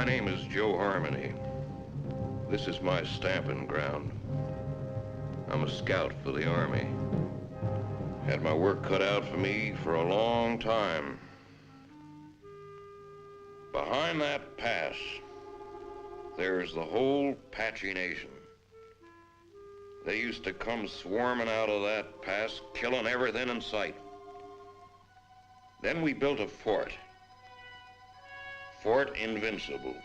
My name is Joe Harmony. This is my stamping ground. I'm a scout for the Army. Had my work cut out for me for a long time. Behind that pass, there's the whole Apache nation. They used to come swarming out of that pass, killing everything in sight. Then we built a fort. Fort Invincible.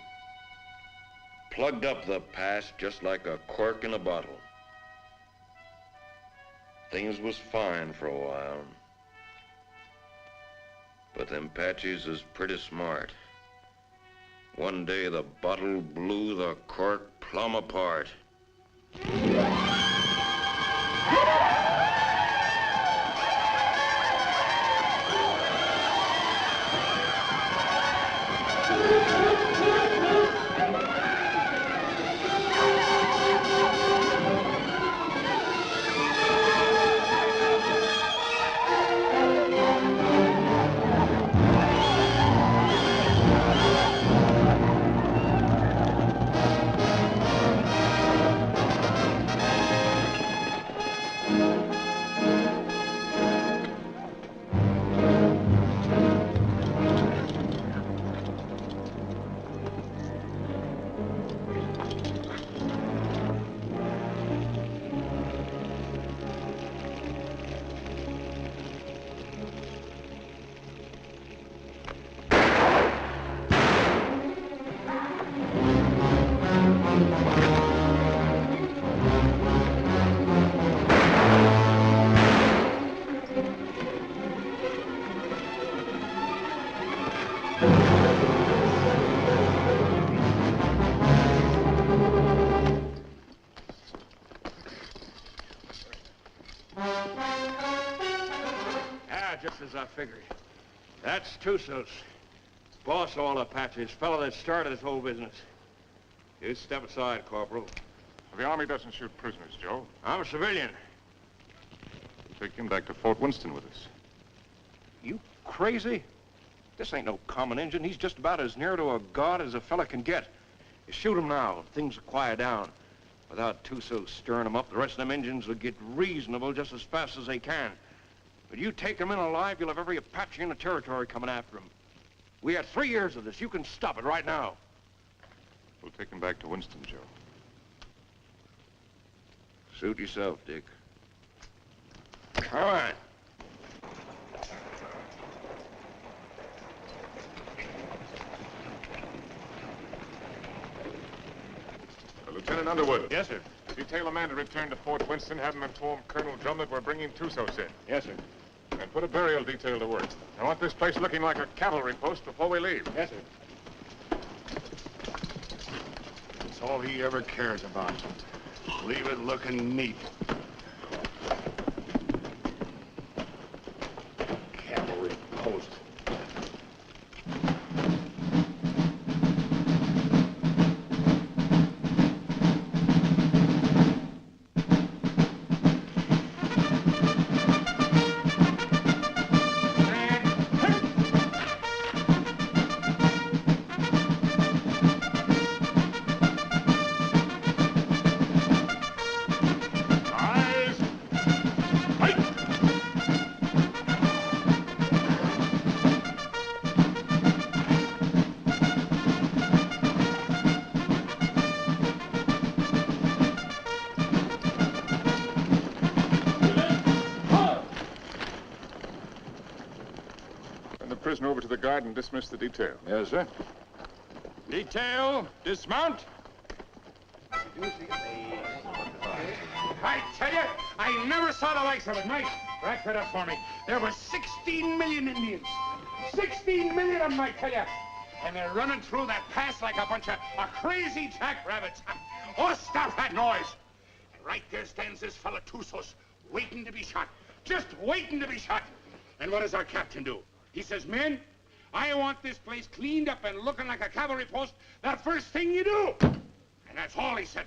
Plugged up the pass just like a cork in a bottle. Things was fine for a while. But them Apaches is pretty smart. One day the bottle blew the cork plumb apart. Just as I figured. That's Tussos, boss of all Apaches, fellow that started this whole business. You step aside, Corporal. The Army doesn't shoot prisoners, Joe. I'm a civilian. We'll take him back to Fort Winston with us. You crazy? This ain't no common Injun. He's just about as near to a god as a fella can get. You shoot him now, things will quiet down. Without Tussos stirring them up, the rest of them Injuns will get reasonable just as fast as they can. But you take him in alive, you'll have every Apache in the territory coming after him. We had 3 years of this. You can stop it right now. We'll take him back to Winston, Joe. Suit yourself, Dick. Come on. Lieutenant Underwood. Yes, sir. Detail a man to return to Fort Winston, have him inform Colonel Drum that we're bringing Tussos in. Yes, sir. And put a burial detail to work. I want this place looking like a cavalry post before we leave. Yes, sir. That's all he ever cares about. Leave it looking neat. Cavalry post. Prisoner over to the guard and dismiss the detail. Yes, sir. Detail, dismount. I tell you, I never saw the likes of it. Mike, rack that up for me. There were 16 million Indians. 16 million of them, I tell you. And they're running through that pass like a bunch of crazy jackrabbits. Oh, stop that noise. And right there stands this fella Tussos, waiting to be shot. Just waiting to be shot. And what does our captain do? He says, men, I want this place cleaned up and looking like a cavalry post the first thing you do. And that's all he said.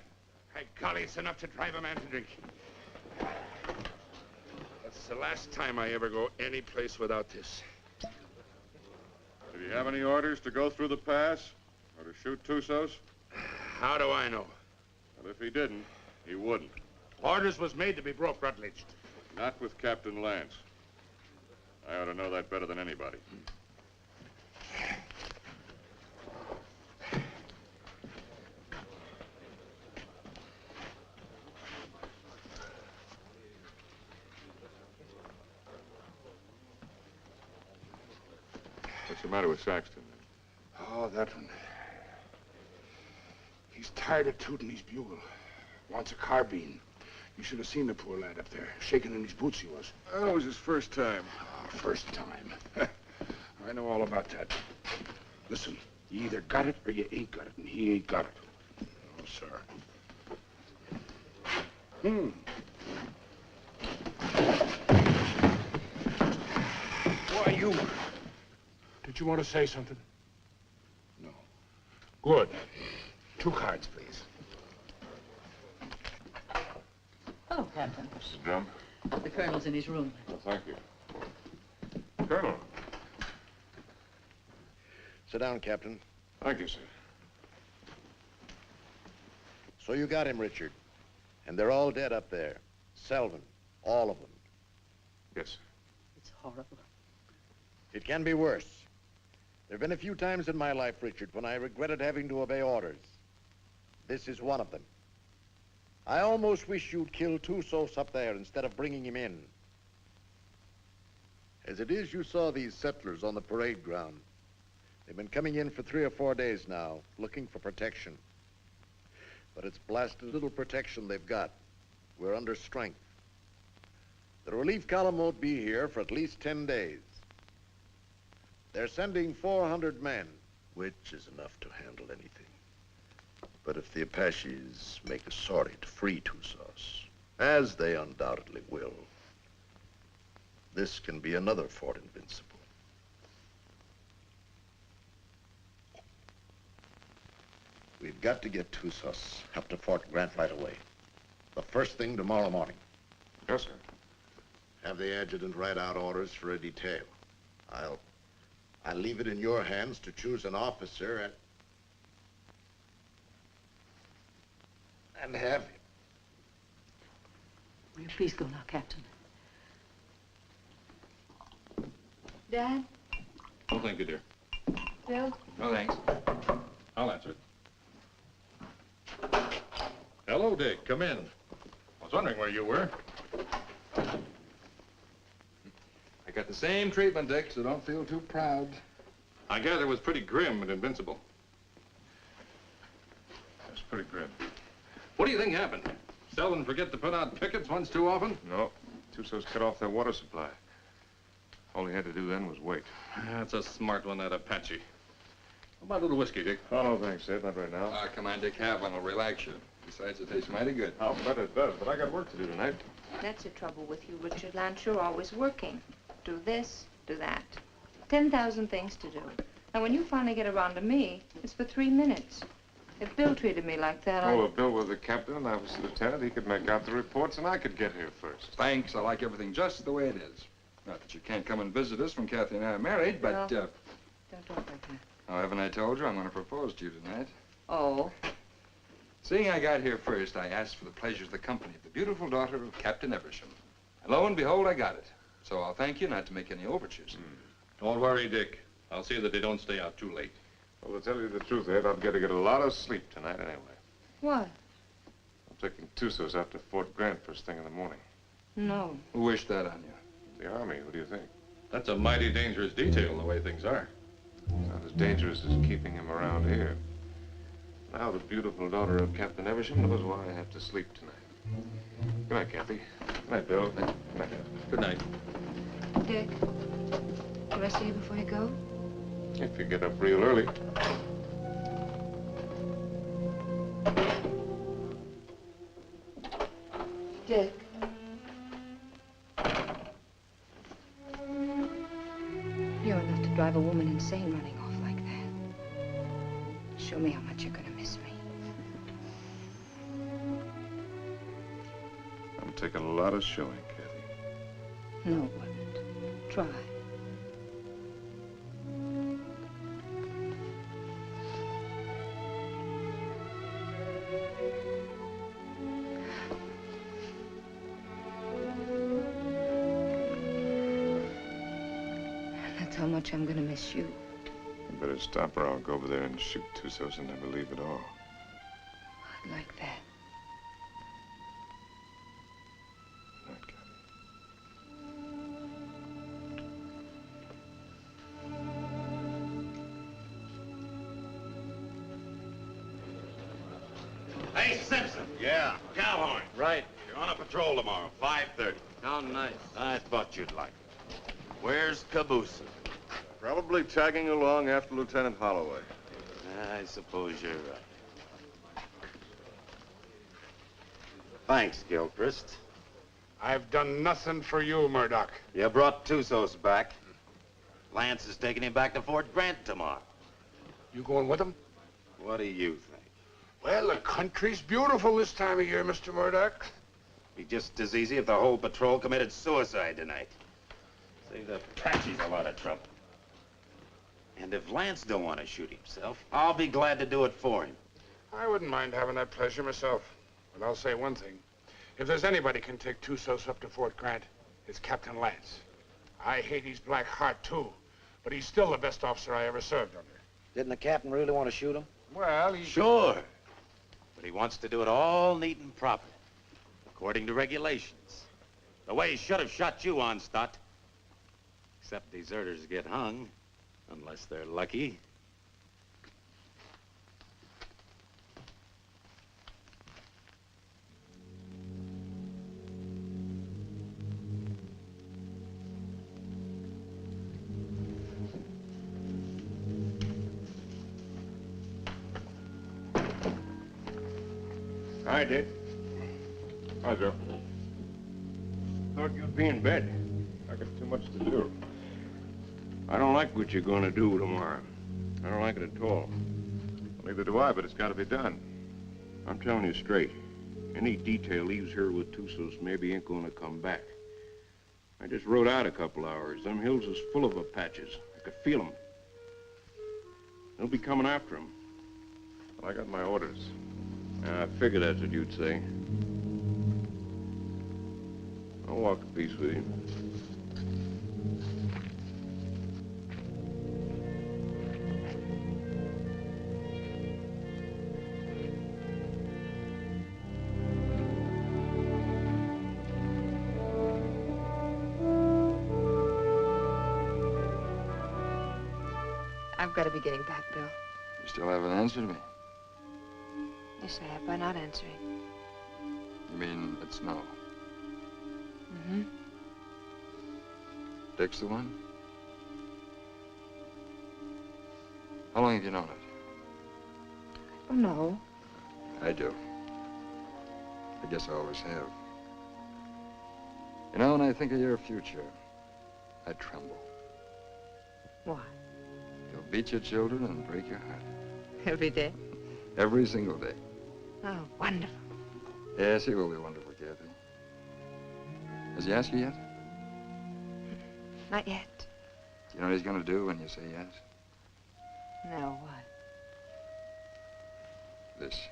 By golly, it's enough to drive a man to drink. That's the last time I ever go any place without this. Did he have any orders to go through the pass? Or to shoot Tussos? How do I know? Well, if he didn't, he wouldn't. Orders was made to be broke, Rutledge. Not with Captain Lance. I ought to know that better than anybody. What's the matter with Saxton? Oh, that one. He's tired of tooting his bugle. Wants a carbine. You should have seen the poor lad up there. Shaking in his boots he was. That was his first time. Oh, first time. I know all about that. Listen, you either got it or you ain't got it, and he ain't got it. No, sir. Why, you... Did you want to say something? No. Good. 2 cards, please. Oh, Captain. Mrs. Drum? The colonel's in his room. Well, thank you. Colonel. Sit down, Captain. Thank you, sir. So you got him, Richard. And they're all dead up there. Selvin, all of them. Yes, sir. It's horrible. It can be worse. There have been a few times in my life, Richard, when I regretted having to obey orders. This is one of them. I almost wish you'd killed Tussos up there instead of bringing him in. As it is, you saw these settlers on the parade ground. They've been coming in for 3 or 4 days now, looking for protection. But it's blasted little protection they've got. We're under strength. The relief column won't be here for at least 10 days. They're sending 400 men, which is enough to handle anything. But if the Apaches make a sortie to free Tussos, as they undoubtedly will, this can be another Fort Invincible. We've got to get Tussos up to Fort Grant right away. The first thing tomorrow morning. Yes, sir. Have the adjutant write out orders for a detail. I'll leave it in your hands to choose an officer and have him. Will you please go now, Captain? Dad? Oh, thank you, dear. Bill? No, thanks. I'll answer it. Hello, Dick. Come in. I was wondering where you were. I got the same treatment, Dick, so don't feel too proud. I gather it was pretty grim and invincible. That's pretty grim. What do you think happened? Selvin forget to put out pickets once too often? No. Tussos cut off their water supply. All he had to do then was wait. That's a smart one, that Apache. How about a little whiskey, Dick? Oh, no, thanks, Ed. Not right now. Come on, Dick, have one. It'll relax you. Besides, it tastes mighty good. I'll bet it does, but I got work to do tonight. That's the trouble with you, Richard Lance. You're always working. Do this, do that. 10,000 things to do. And when you finally get around to me, it's for 3 minutes. If Bill treated me like that, Oh, if Bill was the captain and I was the lieutenant, he could make out the reports and I could get here first. Thanks. I like everything just the way it is. Not that you can't come and visit us when Kathy and I are married, but, Don't talk like that. oh, haven't I told you I'm going to propose to you tonight? Oh. Seeing I got here first, I asked for the pleasure of the company of the beautiful daughter of Captain Eversham. And lo and behold, I got it. So I'll thank you not to make any overtures. Don't worry, Dick. I'll see that they don't stay out too late. Well, to tell you the truth, Ed, I've got to get a lot of sleep tonight anyway. What? I'm taking Tussos out to Fort Grant first thing in the morning. No. Who wished that on you? The Army, what do you think? That's a mighty dangerous detail, the way things are. It's not as dangerous as keeping him around here. Now the beautiful daughter of Captain Eversham knows why I have to sleep tonight. Good night, Kathy. Good night, Bill. Good night, Ed. Good night. Dick, do I see you before you go? If you get up real early. Dick. You're enough to drive a woman insane running off like that. Show me how much you're gonna miss me. I'm taking a lot of showing, Kathy. No, it wasn't. Try. That's how much I'm gonna miss you. You better stop or I'll go over there and shoot Tusos and never leave at all. I'd like that. Night, Cabby. Hey, Simpson. Yeah. Cowhorn. Right. You're on a patrol tomorrow, 5:30. How nice. I thought you'd like it. Where's Caboose? Probably tagging along after Lieutenant Holloway. I suppose you're right. Thanks, Gilchrist. I've done nothing for you, Murdoch. You brought Tusos back. Lance is taking him back to Fort Grant tomorrow. You going with him? What do you think? Well, the country's beautiful this time of year, Mr. Murdoch. Be just as easy if the whole patrol committed suicide tonight. Save the Apaches a lot of trouble. And if Lance don't want to shoot himself, I'll be glad to do it for him. I wouldn't mind having that pleasure myself. But I'll say one thing. If there's anybody can take Tusos up to Fort Grant, it's Captain Lance. I hate his black heart, too. But he's still the best officer I ever served under. Didn't the captain really want to shoot him? Well, he... Sure. But he wants to do it all neat and proper, according to regulations. The way he should have shot you on, Stott. Except deserters get hung, unless they're lucky. Hi, Dick. Hi, Joe. Thought you'd be in bed. I got too much to do. I don't like what you're going to do tomorrow. I don't like it at all. Neither do I, but it's got to be done. I'm telling you straight. Any detail leaves here with Tusos maybe ain't going to come back. I just rode out a couple hours. Them hills is full of Apaches. I could feel them. They'll be coming after them. Well, I got my orders. I figured that's what you'd say. I'll walk a piece with you. I've got to be getting back, Bill. You still haven't answered me. Yes, I have by not answering. You mean it's no? Mm-hmm. Dick's the one? How long have you known it? Oh, no. I do. I guess I always have. You know, when I think of your future, I tremble. Why? You'll beat your children and break your heart. Every day? Every single day. Oh, wonderful. Yes, he will be wonderful, Kathy. Has he asked you yet? Not yet. Do you know what he's going to do when you say yes? No, what? This.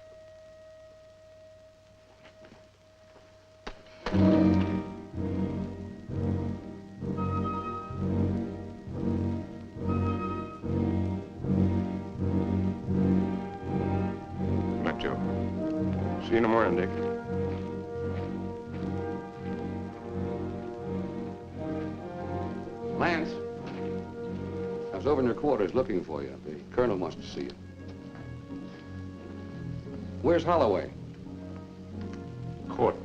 See you in the morning, Dick. Lance, I was over in your quarters looking for you. The colonel wants to see you. Where's Holloway? Court.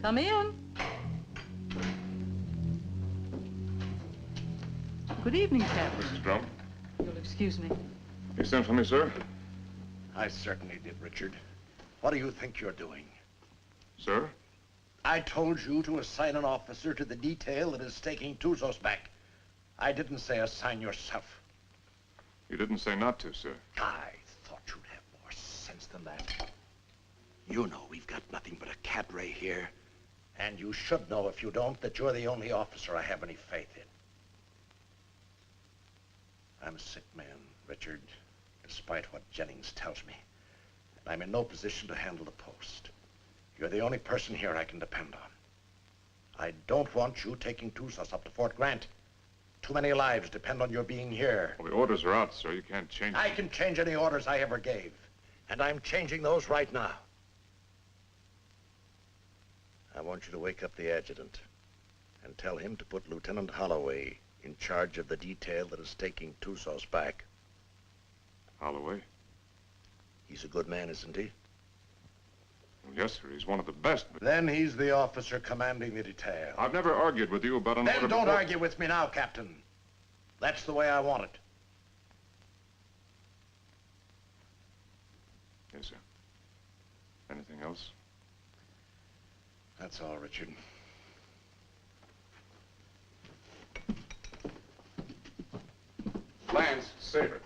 Come in. Good evening, Captain. Mrs. Drum. You'll excuse me. You sent for me, sir? I certainly did, Richard. What do you think you're doing? Sir? I told you to assign an officer to the detail that is taking Tusos back. I didn't say assign yourself. You didn't say not to, sir. I thought you'd have more sense than that. You know we've got nothing but a cadre here. And you should know, if you don't, that you're the only officer I have any faith in. I'm a sick man, Richard, despite what Jennings tells me. And I'm in no position to handle the post. You're the only person here I can depend on. I don't want you taking Tusos up to Fort Grant. Too many lives depend on your being here. Well, the orders are out, sir. You can't change them. I can change any orders I ever gave. And I'm changing those right now. I want you to wake up the adjutant and tell him to put Lieutenant Holloway in charge of the detail that is taking Tusos back. Holloway? He's a good man, isn't he? Well, yes, sir. He's one of the best. But Then he's the officer commanding the detail. I've never argued with you about an order Then don't before. argue with me now, Captain. That's the way I want it. Yes, sir. Anything else? That's all, Richard. Lance, Saber.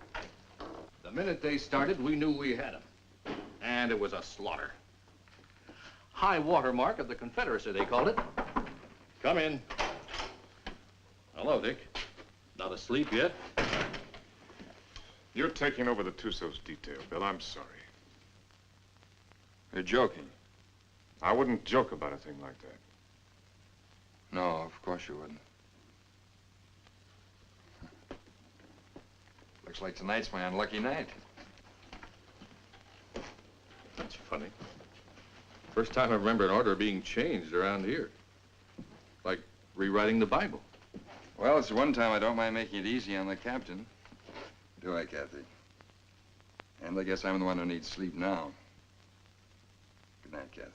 The minute they started, we knew we had them. And it was a slaughter. High water mark of the Confederacy, they called it. Come in. Hello, Dick. Not asleep yet? You're taking over the Tusos detail, Bill. I'm sorry. You're joking. I wouldn't joke about a thing like that. No, of course you wouldn't. Looks like tonight's my unlucky night. That's funny. First time I remember an order being changed around here. Like rewriting the Bible. Well, it's the one time I don't mind making it easy on the captain. Do I, Kathy? And I guess I'm the one who needs sleep now. Good night, Kathy.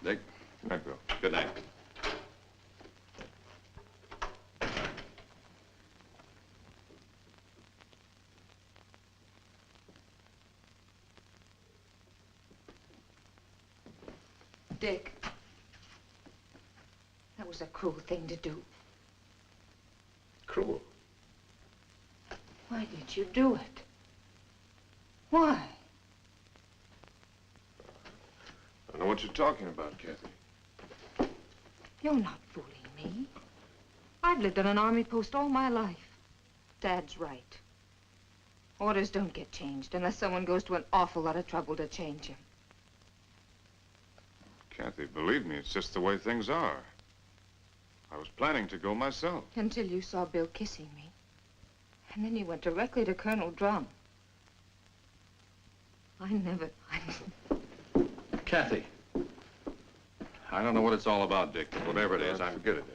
Dick? Good night, Bill. Good night. Dick, that was a cruel thing to do. Cruel. Why did you do it? Why? I don't know what you're talking about, Kathy. You're not fooling me. I've lived on an army post all my life. Dad's right. Orders don't get changed unless someone goes to an awful lot of trouble to change them. Kathy, believe me, it's just the way things are. I was planning to go myself. Until you saw Bill kissing me. And then you went directly to Colonel Drum. Kathy. I don't know what it's all about, Dick, but whatever it is, I'm... Forget it, Dad.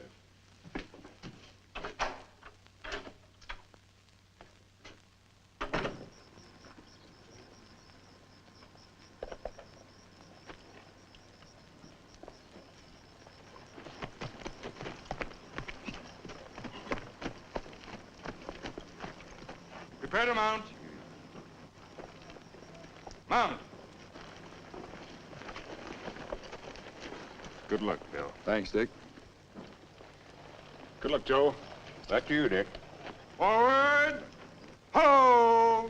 Prepare to mount. Mount. Good luck, Bill. Thanks, Dick. Good luck, Joe. Back to you, Dick. Forward. Ho!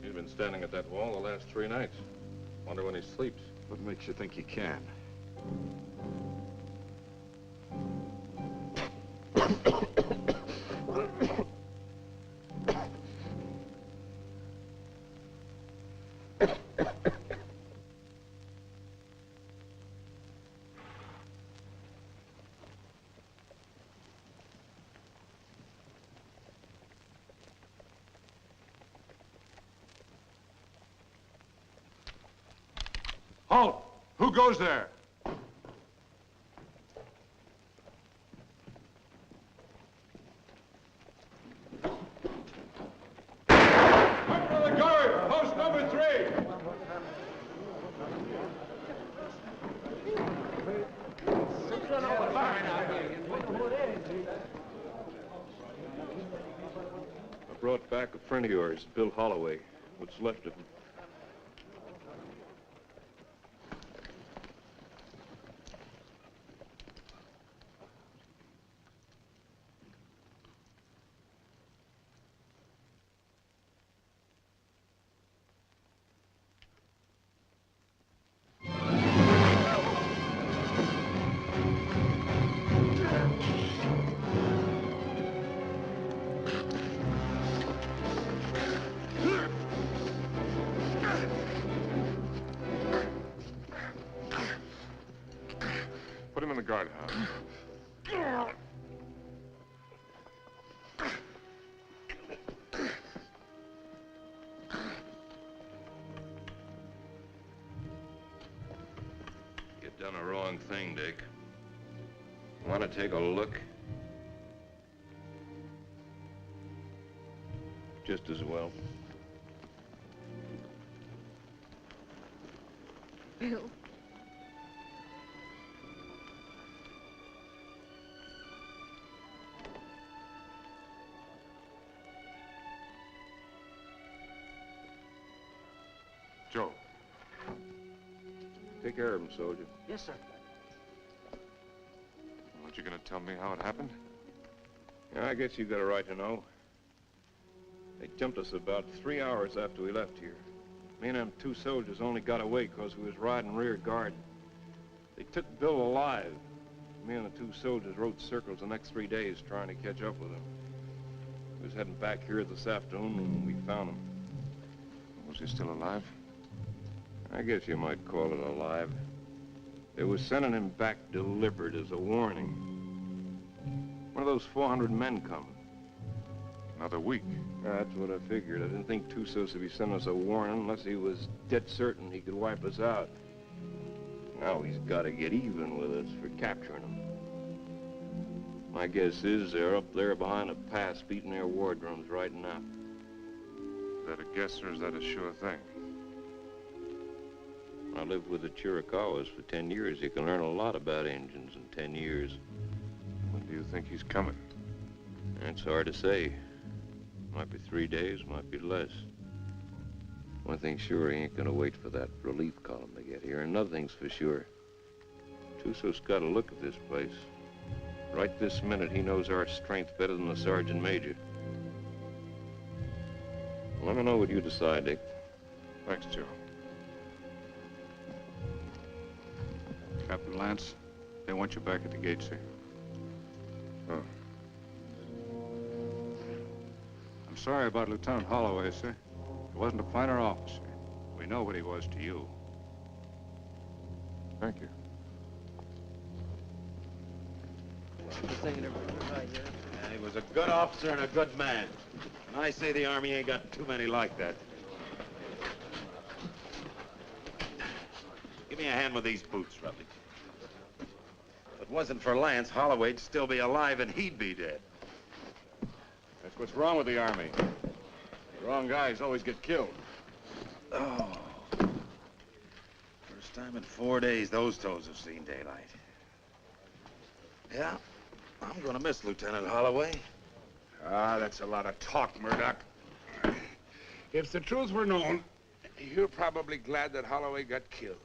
He's been standing at that wall the last 3 nights. Wonder when he sleeps. What makes you think he can? Halt! Who goes there? Up for the guard! Post number 3! I brought back a friend of yours, Bill Holloway. What's left of him. Put him in the guardhouse. You've done a wrong thing, Dick. Want to take a look? Just as well. Bill. Joe. Take care of him, soldier. Yes, sir. Aren't you going to tell me how it happened? Yeah, I guess you got a right to know. They jumped us about 3 hours after we left here. Me and them 2 soldiers only got away because we was riding rear guard. They took Bill alive. Me and the 2 soldiers rode circles the next 3 days trying to catch up with him. We was heading back here this afternoon when we found him. Was he still alive? I guess you might call it alive. They was sending him back delivered as a warning. One of those 400 men coming. Another week. That's what I figured. I didn't think Tussos would be sending us a warning unless he was dead certain he could wipe us out. Now he's got to get even with us for capturing him. My guess is they're up there behind a pass beating their war drums right now. Is that a guess or is that a sure thing? I lived with the Chiricahuas for 10 years. You can learn a lot about Indians in 10 years. When do you think he's coming? That's hard to say. Might be 3 days, might be less. One thing's sure, he ain't gonna wait for that relief column to get here. Another thing's for sure. Tussos got a look at this place. Right this minute, he knows our strength better than the sergeant major. Let me know what you decide, Dick. Thanks, Joe. Captain Lance, they want you back at the gate, sir. Oh. I'm sorry about Lieutenant Holloway, sir. He wasn't a finer officer. We know what he was to you. Thank you. Yeah, he was a good officer and a good man. And I say the Army ain't got too many like that. Give me a hand with these boots, Rutledge. If it wasn't for Lance, Holloway'd still be alive and he'd be dead. That's what's wrong with the Army. The wrong guys always get killed. Oh. First time in 4 days those toes have seen daylight. Yeah, I'm gonna miss Lieutenant Holloway. Ah, that's a lot of talk, Murdoch. If the truth were known, you're probably glad that Holloway got killed.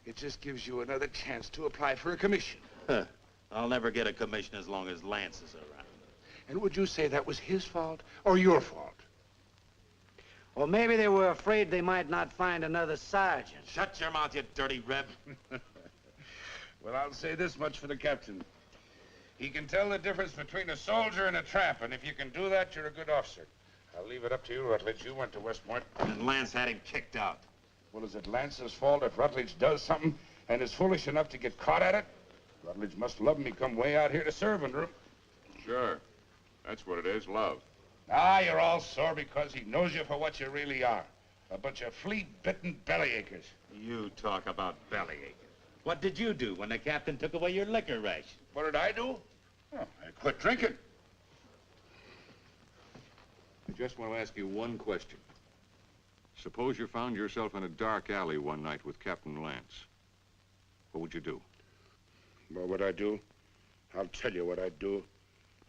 It just gives you another chance to apply for a commission. Huh. I'll never get a commission as long as Lance is around. And would you say that was his fault or your fault? Or maybe they were afraid they might not find another sergeant. Shut your mouth, you dirty reb. Well, I'll say this much for the captain. He can tell the difference between a soldier and a tramp, and if you can do that, you're a good officer. I'll leave it up to you, Rutledge. You went to West Point. And Lance had him kicked out. Well, is it Lance's fault if Rutledge does something and is foolish enough to get caught at it? Rutledge must love him. He come way out here to serve under him. Sure. That's what it is, love. Ah, you're all sore because he knows you for what you really are. A bunch of flea-bitten bellyachers. You talk about bellyachers. What did you do when the captain took away your liquor ration? What did I do? Oh, I quit drinking. I just want to ask you one question. Suppose you found yourself in a dark alley one night with Captain Lance. What would you do? What would I do? I'll tell you what I'd do.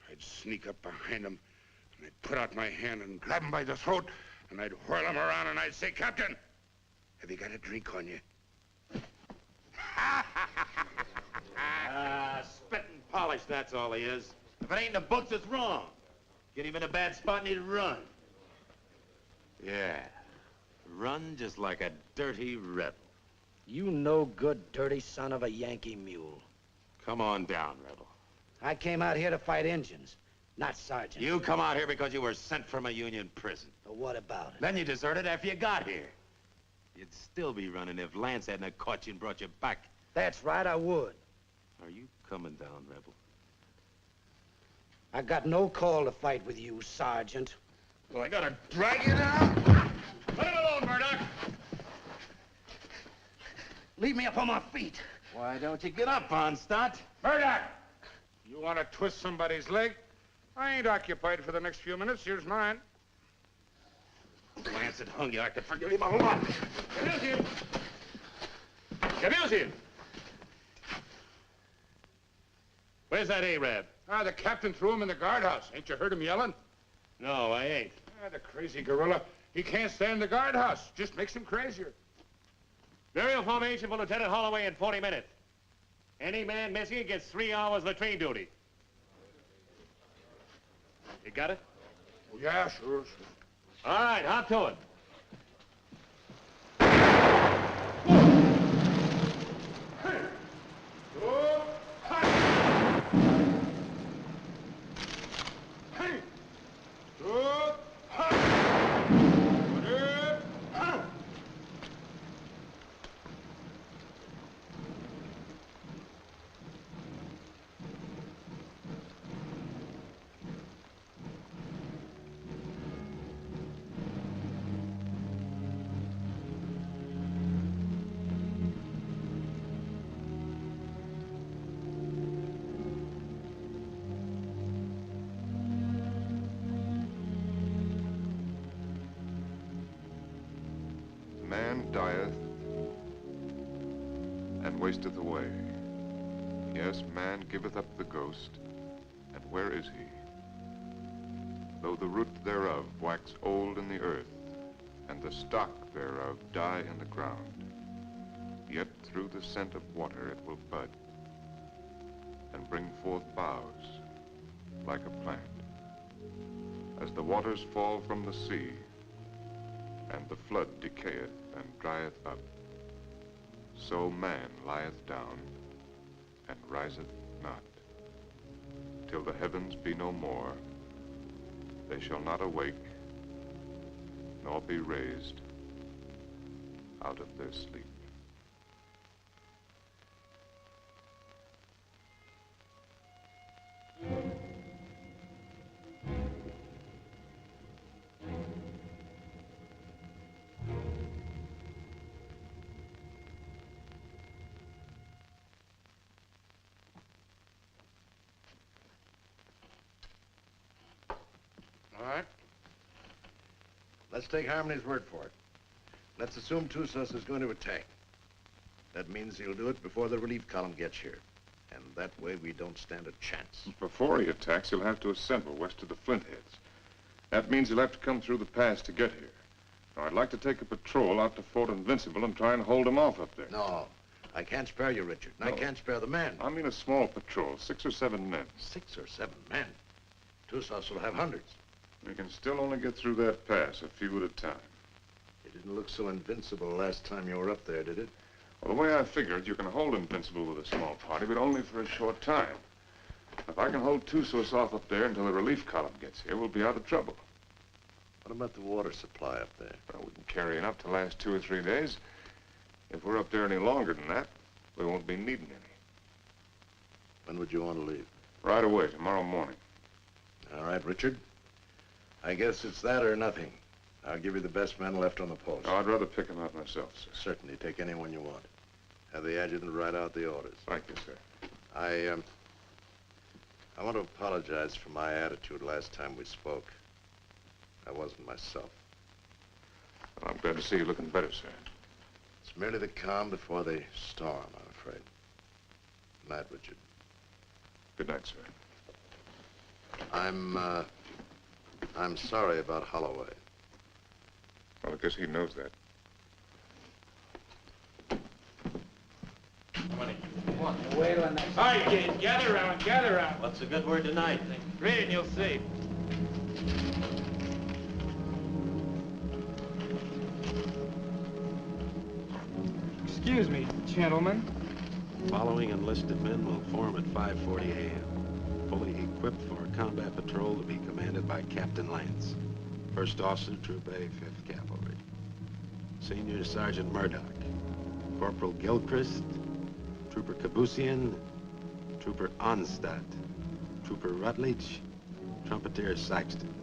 I'd sneak up behind him, and I'd put out my hand and grab him by the throat, and I'd whirl him around, and I'd say, Captain, have you got a drink on you? Spit and polish, that's all he is. If it ain't in the books, it's wrong. Get him in a bad spot and he'd run. Yeah, run just like a dirty rebel. You no good, dirty son of a Yankee mule. Come on down, rebel. I came out here to fight Injuns, not sergeants. You come out here because you were sent from a Union prison. But what about it? Then you deserted after you got here. You'd still be running if Lance hadn't caught you and brought you back. That's right, I would. Are you coming down, rebel? I got no call to fight with you, Sergeant. Well, I gotta drag you down? Let him alone, Murdoch! Leave me up on my feet. Why don't you get up, Onstott? Murdoch! You want to twist somebody's leg? I ain't occupied for the next few minutes. Here's mine. Lance had hung you. I could forgive him a lot. Abuse him! Abuse him! Where's that Arab? Ah, the captain threw him in the guardhouse. Ain't you heard him yelling? No, I ain't. Ah, the crazy gorilla. He can't stand the guardhouse. Just makes him crazier. Burial formation for Lieutenant Holloway in 40 minutes. Any man missing gets 3 hours latrine duty. You got it? Oh, yeah, sure. All right, hop to it. Man dieth and wasteth away. Yes, man giveth up the ghost, and where is he? Though the root thereof wax old in the earth, and the stock thereof die in the ground, yet through the scent of water it will bud, and bring forth boughs like a plant. As the waters fall from the sea, and the flood decayeth and drieth up, so man lieth down and riseth not. Till the heavens be no more, they shall not awake, nor be raised out of their sleep. All right. Let's take Harmony's word for it. Let's assume Tussos is going to attack. That means he'll do it before the relief column gets here. And that way we don't stand a chance. Before he attacks, he'll have to assemble west of the Flintheads. That means he'll have to come through the pass to get here. Now, I'd like to take a patrol out to Fort Invincible and try and hold him off up there. No, I can't spare you, Richard. And No. I can't spare the men. I mean a small patrol, 6 or 7 men. 6 or 7 men? Tussos will have hundreds. We can still only get through that pass, a few at a time. It didn't look so invincible last time you were up there, did it? Well, the way I figured, you can hold Invincible with a small party, but only for a short time. If I can hold Tussos off up there until the relief column gets here, we'll be out of trouble. What about the water supply up there? Well, we can carry enough to last 2 or 3 days. If we're up there any longer than that, we won't be needing any. When would you want to leave? Right away, tomorrow morning. All right, Richard. I guess it's that or nothing. I'll give you the best men left on the post. Oh, I'd rather pick him out myself, sir. Certainly. Take anyone you want. Have the adjutant write out the orders. Thank you, sir. I want to apologize for my attitude last time we spoke. I wasn't myself. Well, I'm glad to see you looking better, sir. It's merely the calm before the storm, I'm afraid. Good night, Richard. Good night, sir. I'm sorry about Holloway. Well, I guess he knows that. Wait till next. All right, kid, gather around, gather around. What's the good word tonight? Read it and you'll see. Excuse me, gentlemen. Following enlisted men will form at 5:40 a.m. Fully equipped for a combat patrol to be commanded by Captain Lance, First Officer, Troop A, 5th Cavalry. Senior Sergeant Murdoch, Corporal Gilchrist, Trooper Kabusian, Trooper Onstadt, Trooper Rutledge, Trumpeter Saxton.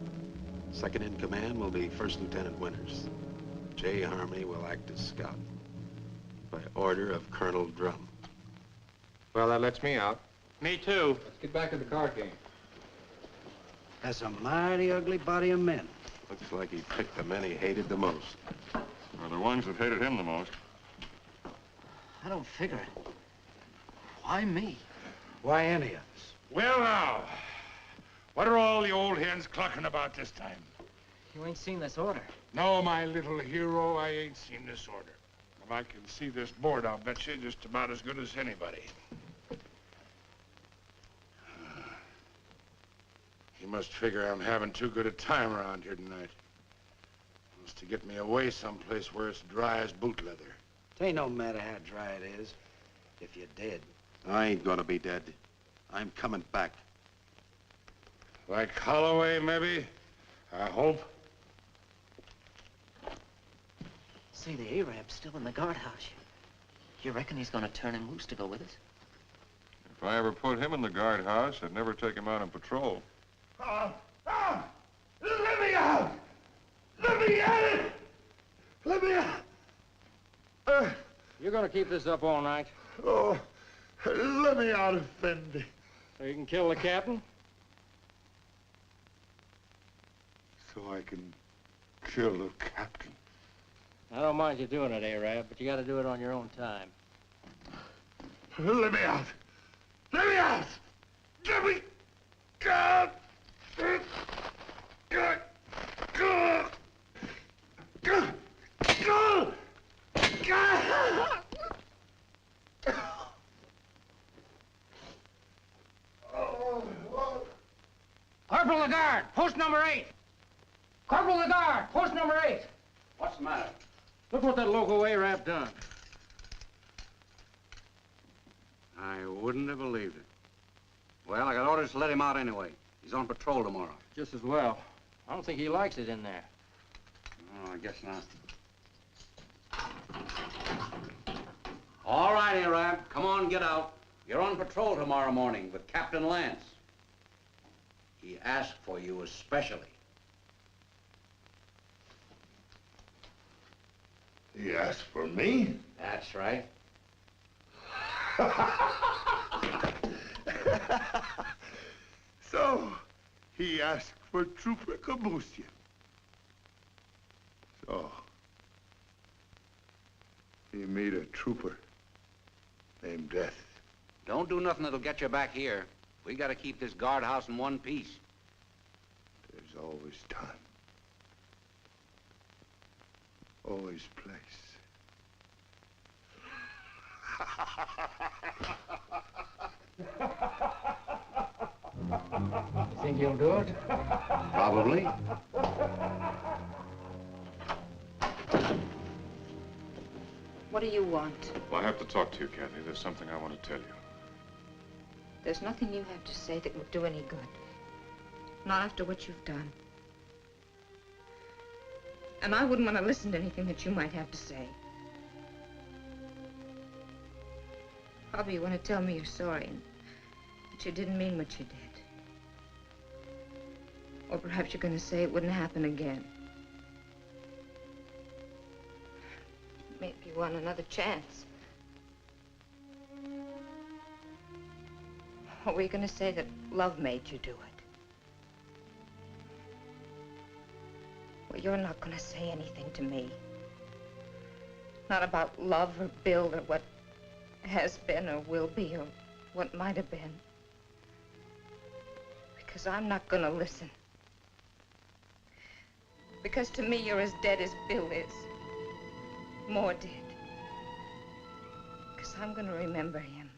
Second in command will be First Lieutenant Winters. J. Harmony will act as scout. By order of Colonel Drum. Well, that lets me out. Me too. Let's get back to the card game. That's a mighty ugly body of men. Looks like he picked the men he hated the most. Or the ones that hated him the most. I don't figure it. Why me? Why any of us? Well, now, what are all the old hens clucking about this time? You ain't seen this order. No, my little hero, I ain't seen this order. And I can see this board, I'll bet you, just about as good as anybody. He must figure I'm having too good a time around here tonight. Wants to get me away someplace where it's dry as boot leather. It ain't no matter how dry it is, if you're dead. I ain't gonna be dead. I'm coming back. Like Holloway, maybe? I hope. See, the Arab's still in the guardhouse. You reckon he's gonna turn him loose to go with us? If I ever put him in the guardhouse, I'd never take him out on patrol. Let me out! Let me out! Let me out! You're gonna keep this up all night? Oh, let me out, Effendi. So you can kill the captain? So I can kill the captain. I don't mind you doing it, Arab, but you gotta do it on your own time. Let me out! Let me out! Let me out! Corporal Lagarde, post number 8. Corporal Lagarde, post number 8. What's the matter? Look what that local Arab done. I wouldn't have believed it. Well, I got orders to let him out anyway. He's on patrol tomorrow. Just as well. I don't think he likes it in there. Oh, I guess not. All right, Arab. Come on, get out. You're on patrol tomorrow morning with Captain Lance. He asked for you especially. He asked for me? That's right. So, he asked for Trooper Kabusian. So, he meet a trooper named Death. Don't do nothing that'll get you back here. We gotta keep this guardhouse in one piece. There's always time. Always place. You think he'll do it? Probably. What do you want? Well, I have to talk to you, Kathy. There's something I want to tell you. There's nothing you have to say that would do any good. Not after what you've done. And I wouldn't want to listen to anything that you might have to say. Probably you want to tell me you're sorry and that you didn't mean what you did. Or perhaps you're going to say it wouldn't happen again. one another chance. Are we going to say that love made you do it? Well, you're not going to say anything to me. Not about love or Bill or what has been or will be or what might have been. Because I'm not going to listen. Because to me, you're as dead as Bill is. More dead. Because I'm going to remember him.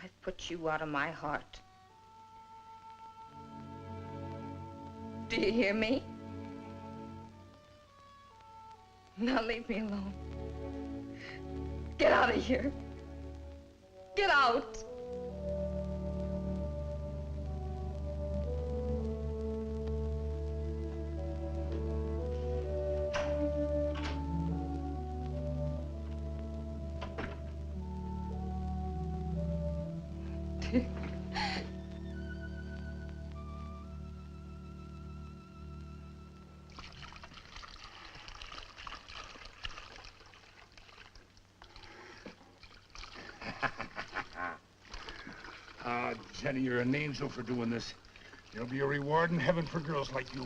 I've put you out of my heart. Do you hear me? Now leave me alone. Get out of here. Get out. Ah, Jenny, you're an angel for doing this. There'll be a reward in heaven for girls like you.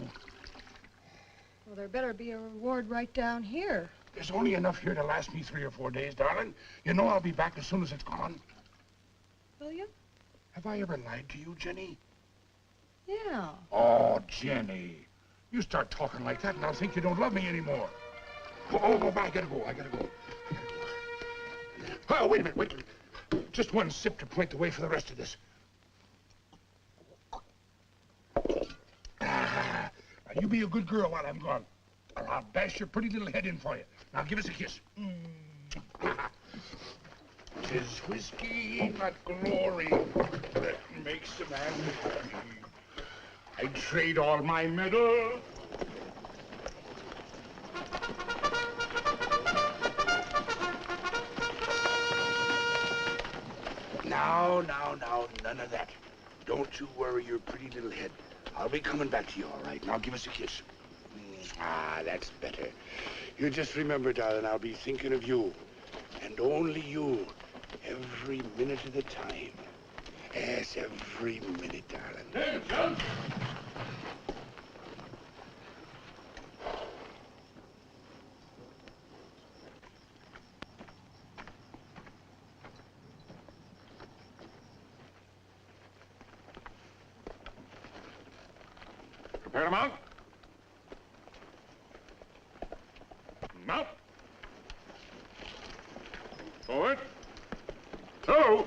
Well, there better be a reward right down here. There's only enough here to last me 3 or 4 days, darling. You know I'll be back as soon as it's gone. Will you? Have I ever lied to you, Jenny? Yeah. Oh, Jenny. You start talking like that and I'll think you don't love me anymore. Oh, I gotta go. Oh, wait a minute, wait. Just one sip to point the way for the rest of this. Ah, now you be a good girl while I'm gone, or I'll bash your pretty little head in for you. Now give us a kiss. Tis whiskey, not glory, that makes a man happy. I'd trade all my medal. Now, none of that. Don't you worry your pretty little head. I'll be coming back to you, all right? Now give us a kiss. Ah, that's better. You just remember, darling, I'll be thinking of you. And only you. Every minute of the time. Yes, every minute, darling. Hey, son! Prepare to mount. Mount. Forward. Two.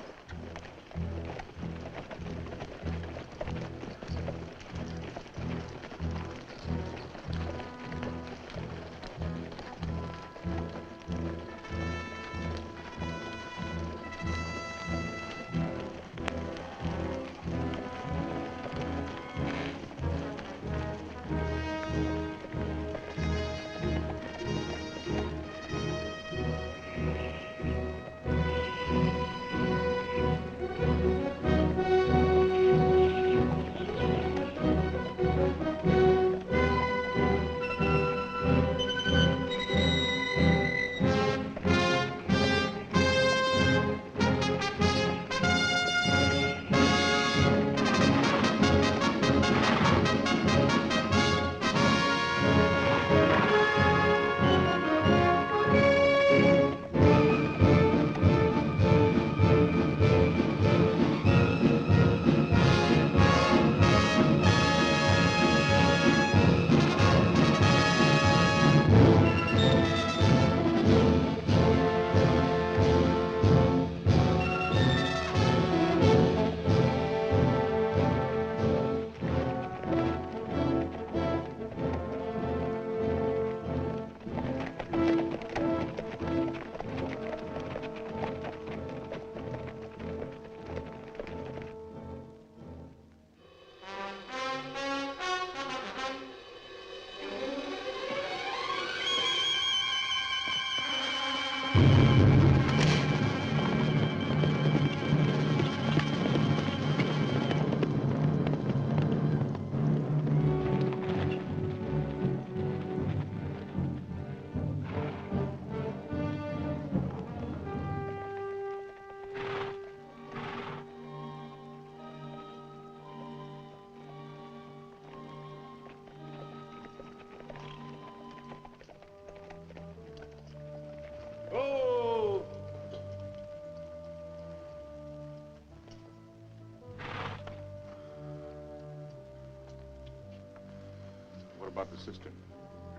What about the cistern?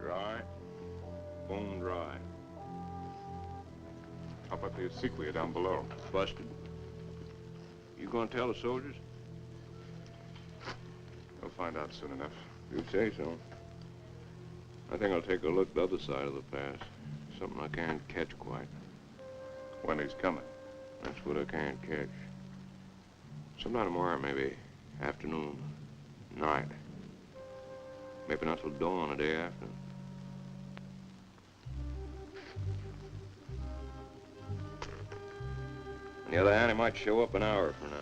Dry. Bone dry. How about the obsequia down below? Busted. You gonna tell the soldiers? We'll find out soon enough. You say so. I think I'll take a look the other side of the pass. Something I can't catch quite. When he's coming. That's what I can't catch. Sometime tomorrow, maybe. Afternoon. Night. Maybe not till dawn the day after. On the other hand, he might show up an hour from now.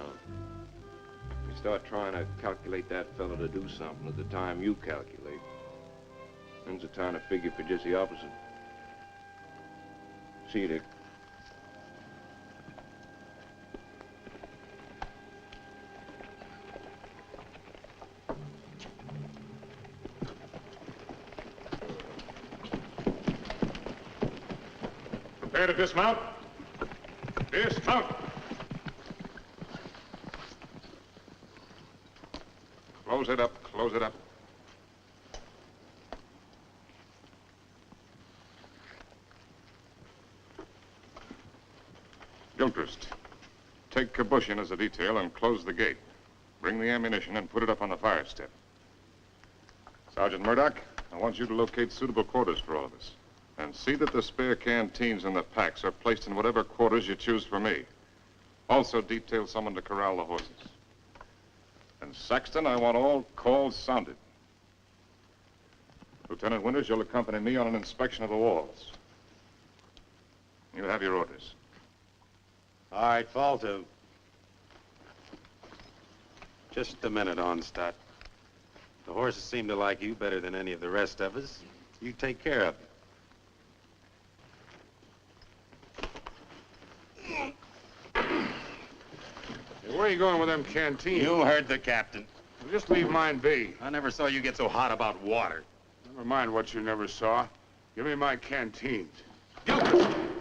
You start trying to calculate that fella to do something at the time you calculate. Then's the time to figure for just the opposite. See you, Dick. Prepare to dismount. Dismount. Close it up. Close it up. Gilchrist, take Kabushin as a detail and close the gate. Bring the ammunition and put it up on the fire step. Sergeant Murdoch, I want you to locate suitable quarters for all of us. And see that the spare canteens and the packs are placed in whatever quarters you choose for me. Also detail someone to corral the horses. And Saxton, I want all calls sounded. Lieutenant Winters, you'll accompany me on an inspection of the walls. You have your orders. All right, fall to. Just a minute, Onstadt. The horses seem to like you better than any of the rest of us. You take care of them. Hey, where are you going with them canteens? You heard the captain. Well, just leave mine be. I never saw you get so hot about water. Never mind what you never saw. Give me my canteens.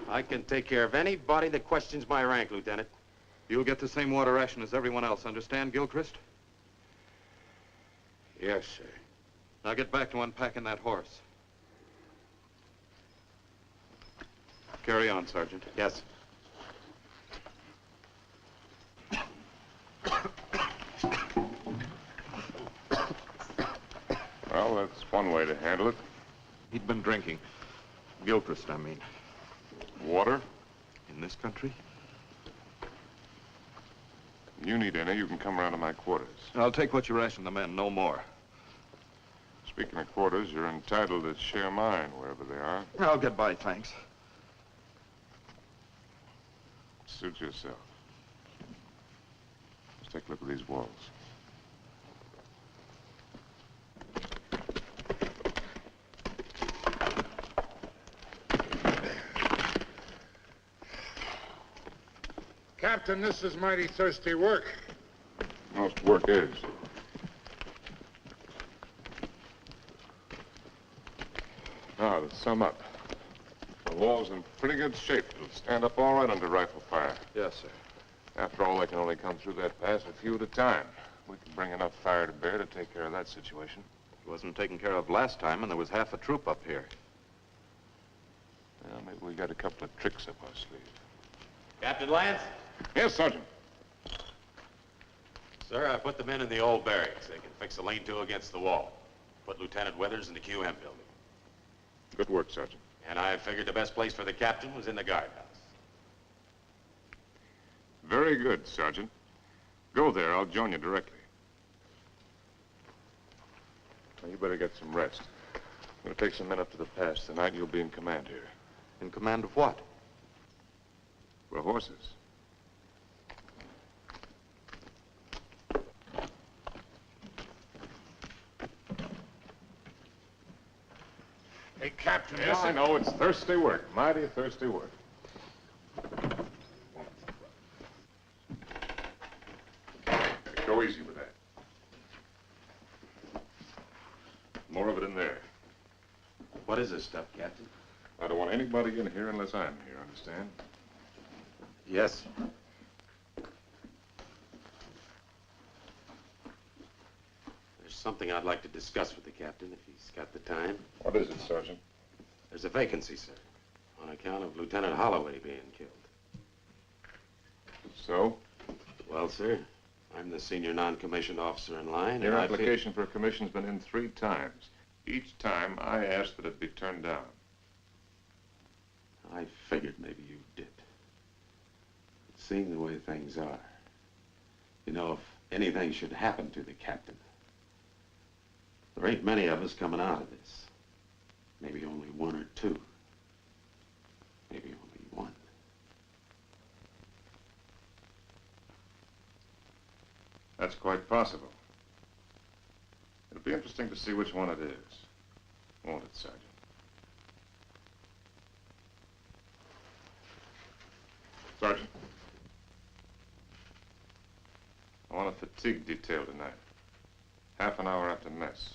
I can take care of anybody that questions my rank, Lieutenant. You'll get the same water ration as everyone else, understand, Gilchrist? Yes, sir. Now get back to unpacking that horse. Carry on, Sergeant. Yes. Well, that's one way to handle it. He'd been drinking. Gilchrist, I mean. Water? In this country? You need any, you can come around to my quarters. I'll take what you ration the men, no more. Speaking of quarters, you're entitled to share mine wherever they are. I'll get by, thanks. Suit yourself. Let's take a look at these walls. Captain, this is mighty thirsty work. Most work is. Now, to sum up. The wall's in pretty good shape. It'll stand up all right under rifle fire. Yes, sir. After all, they can only come through that pass a few at a time. We can bring enough fire to bear to take care of that situation. It wasn't taken care of last time, and there was half a troop up here. Well, maybe we got a couple of tricks up our sleeve. Captain Lance? Yes, Sergeant. Sir, I put the men in the old barracks. They can fix a lean-to against the wall. Put Lieutenant Withers in the QM building. Good work, Sergeant. And I figured the best place for the captain was in the guardhouse. Very good, Sergeant. Go there. I'll join you directly. Now, you better get some rest. I'm going to take some men up to the pass. Tonight, you'll be in command here. In command of what? For horses. Hey, Captain, Yes, I know. It's thirsty work. Mighty thirsty work. Go easy with that. More of it in there. What is this stuff, Captain? I don't want anybody in here unless I'm here, understand? Yes. There's something I'd like to discuss with the captain, if he's got the time. What is it, Sergeant? There's a vacancy, sir, on account of Lieutenant Holloway being killed. So? Well, sir, I'm the senior non-commissioned officer in line. Your application for a commission's been in 3 times. Each time, I asked that it be turned down. I figured maybe you did. Seeing the way things are, you know, if anything should happen to the captain, there ain't many of us coming out of this. Maybe only 1 or 2. Maybe only 1. That's quite possible. It'll be interesting to see which one it is. Won't it, Sergeant? Sergeant. I want a fatigue detail tonight. Half an hour after mess.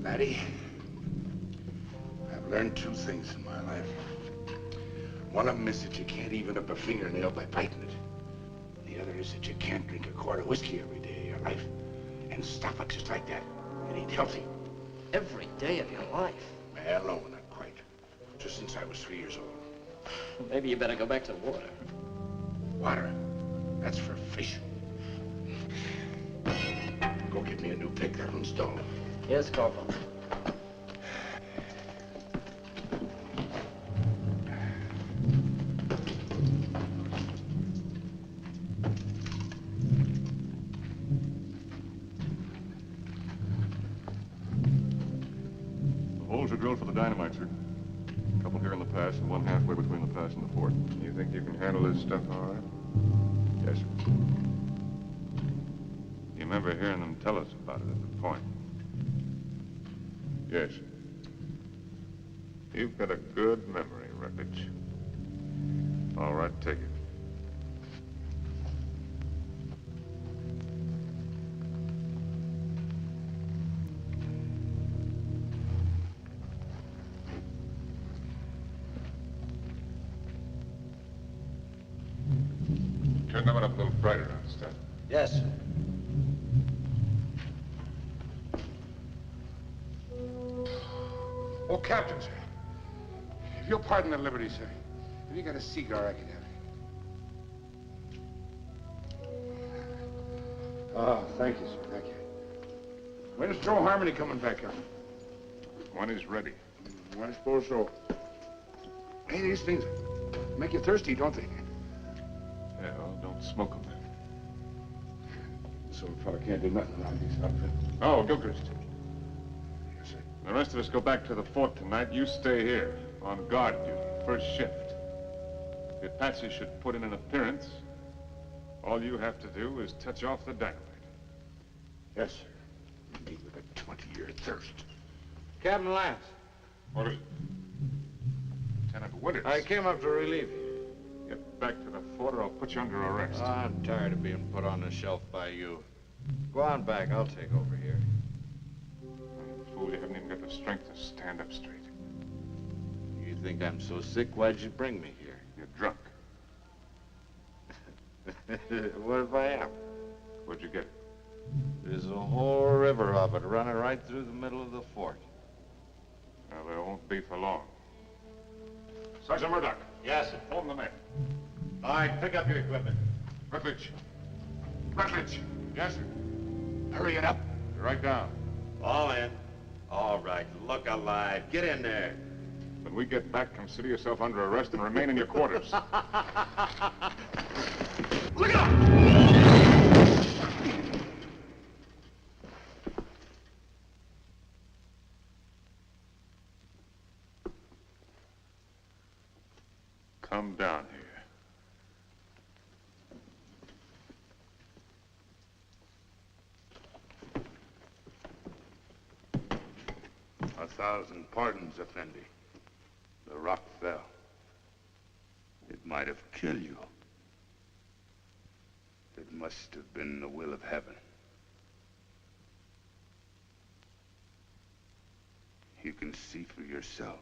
Laddie, I've learned 2 things in my life. One of them is that you can't even up a fingernail by biting it. The other is that you can't drink a quart of whiskey every day of your life and stop it just like that. It ain't healthy. Every day of your life? Well, no, not quite. Just since I was 3 years old. Maybe you better go back to the water. Water? That's for fish. Go get me a new pick. That one's dull. Yes, Corporal. The holes are drilled for the dynamite, sir. A couple here in the pass and one halfway between the pass and the fort. You think you can handle this stuff all right? Yes, sir. You remember hearing them tell us about it at the point? Yes. You've got a good memory, Rutledge. All right, take it. Turn that one up a little brighter, understand? Yes, sir. Oh, Captain, sir. If you'll pardon the liberty, sir. Have you got a cigar I can have? Oh, thank you, sir. Thank you. When's Joe Harmony coming back up? When he's ready. I suppose so. Hey, these things make you thirsty, don't they? Yeah, well, don't smoke them then. So a fella can't do nothing around these outfits. Oh, Gilchrist. Yes, sir. The rest of us go back to the fort tonight. You stay here on guard duty, first shift. If the Apache should put in an appearance, all you have to do is touch off the dynamite. Yes, sir. Me with a 20-year thirst. Captain Lance. What is it? Lieutenant Winters. I came up to relieve you. Get back to the fort or I'll put you under arrest. I'm tired of being put on the shelf by you. Go on back. I'll take over here. Fool, you haven't even got the strength to stand up straight. You think I'm so sick? Why'd you bring me here? You're drunk. What if I am? Where'd you get it? There's a whole river of it running right through the middle of the fort. Well, there won't be for long. Sergeant Murdoch. Yes, sir. Form the men. All right, pick up your equipment. Rutledge. Rutledge. Yes, sir. Hurry it up. You're right down. All in. All right, look alive. Get in there. When we get back, consider yourself under arrest and remain in your quarters. Look out! Come down here. 1,000 pardons, Effendi. The rock fell. It might have killed you. It must have been the will of heaven. You can see for yourself.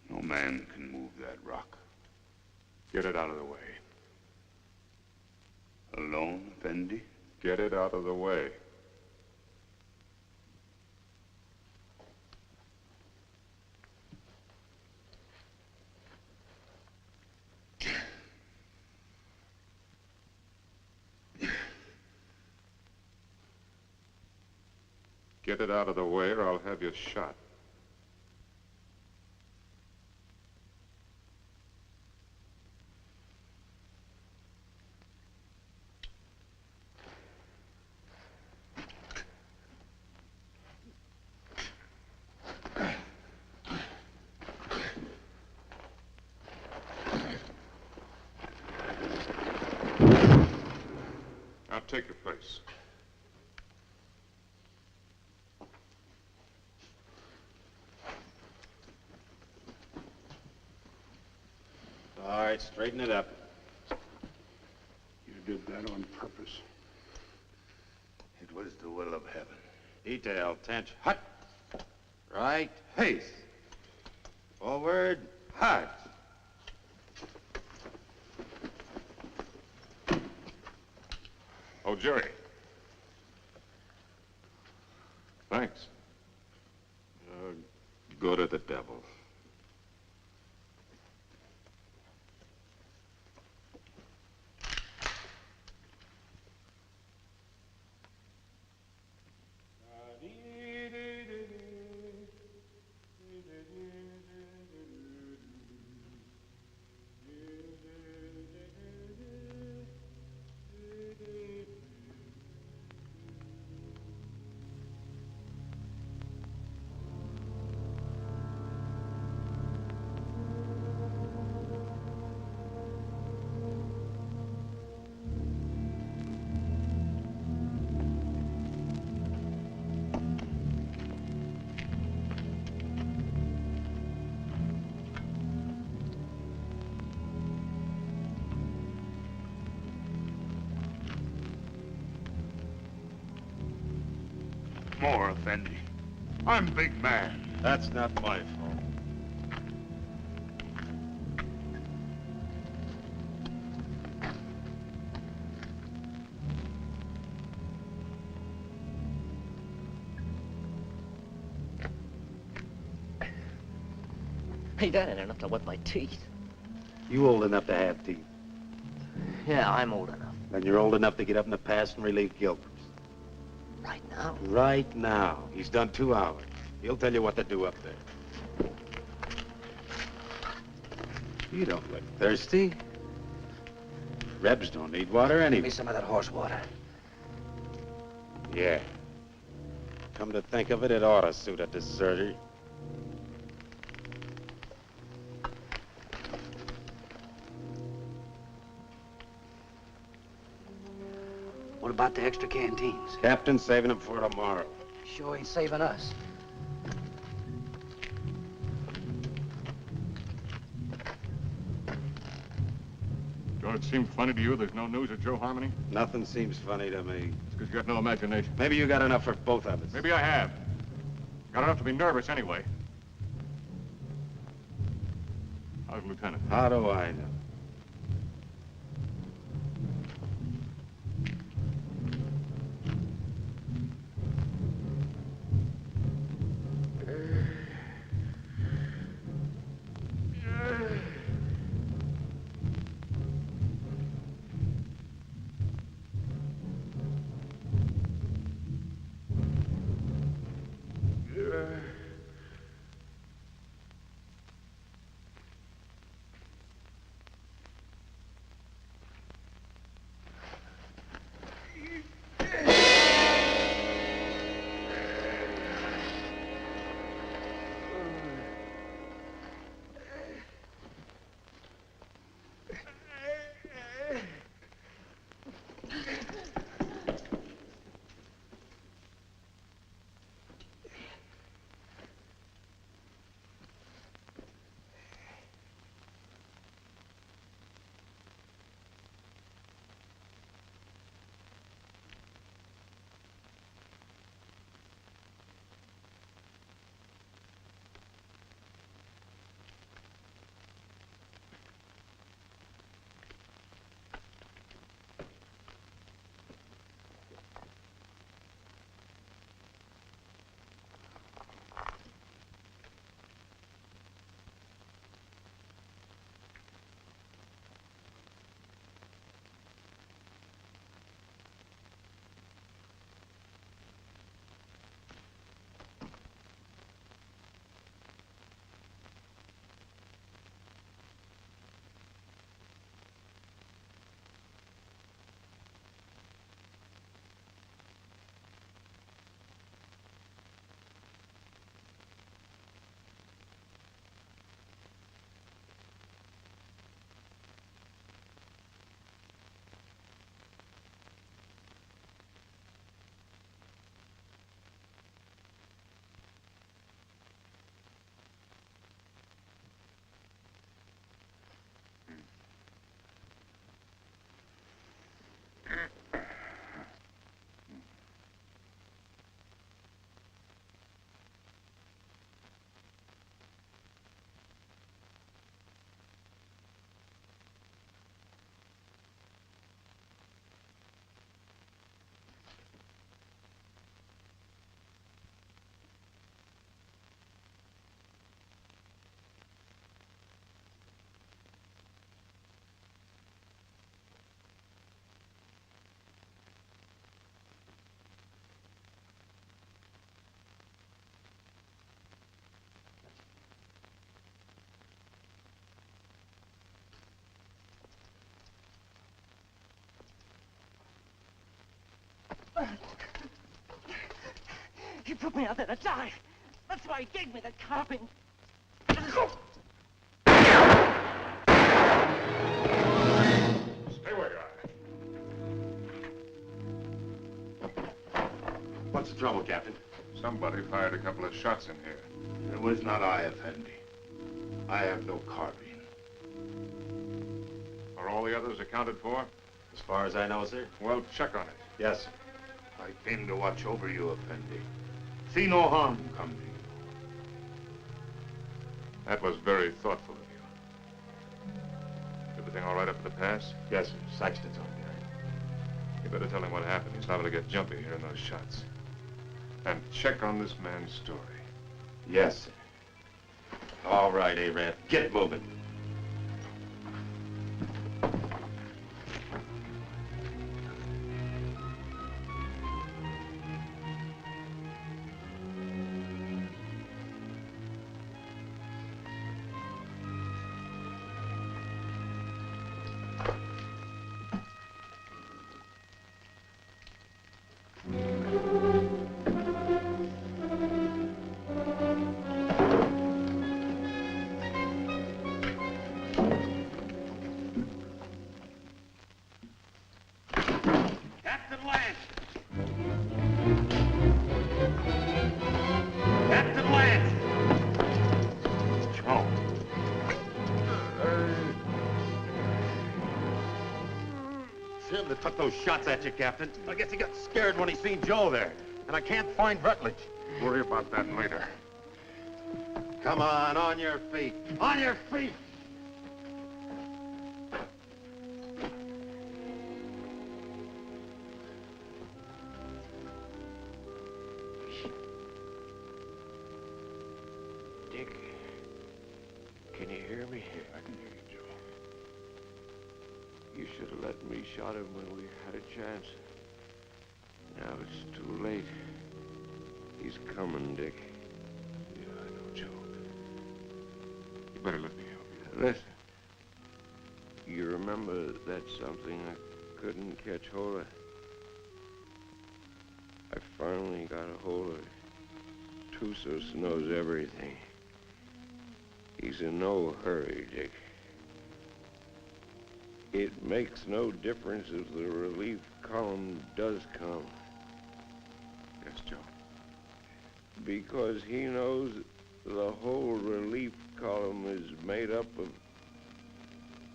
No man can move that rock. Get it out of the way. Alone, Effendi? Get it out of the way. Get it out of the way or I'll have you shot. Now take your place. All right, straighten it up. You did that on purpose. It was the will of heaven. Detail, tension. Hut. Right, face. Forward, hut. Oh, Jerry. Thanks. Go to the devil. More, Effendi. I'm big man. That's not my fault. Hey, that ain't enough to wet my teeth. You old enough to have teeth. Yeah, I'm old enough. Then you're old enough to get up in the past and relieve Gilbert. Right now? Right now. He's done 2 hours. He'll tell you what to do up there. You don't look thirsty. Rebs don't need water anyway. Give me some of that horse water. Yeah. Come to think of it, it ought to suit a deserter. What about the extra canteens? Captain's saving them for tomorrow. Sure ain't saving us. Don't it seem funny to you there's no news of Joe Harmony? Nothing seems funny to me. It's because you got no imagination. Maybe you got enough for both of us. Maybe I have. Got enough to be nervous anyway. How's Lieutenant? How do I know? He put me out there to die. That's why he gave me the carping. Stay where you are. What's the trouble, Captain? Somebody fired a couple of shots in here. It was not I, Effendi. I have no carbine. Are all the others accounted for? As far as I know, sir. Well, check on it. Yes, sir. I came to watch over you, Effendi. See no harm come to you. That was very thoughtful of you. Everything all right up at the pass? Yes, sir. Saxton's on there. You better tell him what happened. He's liable to get jumpy hearing those shots. And check on this man's story. Yes, sir. All right, Arab. Get moving. That took those shots at you, Captain. I guess he got scared when he seen Joe there. And I can't find Rutledge. Worry about that later. Come on your feet. On your feet! Dick, can you hear me? I can hear you, Joe. You should have let me shot him when we had a chance. Now it's too late. He's coming, Dick. Yeah, I know, Joe. You better let me help you. Listen. You remember that something I couldn't catch hold of? I finally got a hold of it. Tussos knows everything. He's in no hurry, Dick. It makes no difference if the relief column does come. Yes, Joe. Because he knows the whole relief column is made up of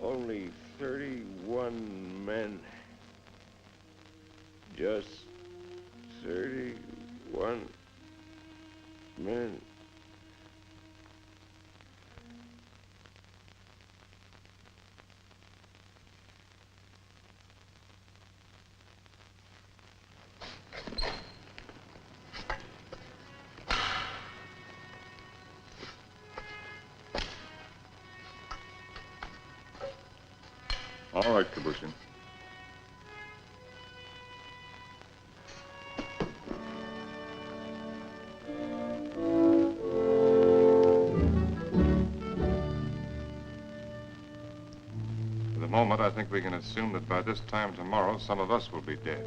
only 31 men. Just 31 men. All right, Kabushin. For the moment, I think we can assume that by this time tomorrow, some of us will be dead.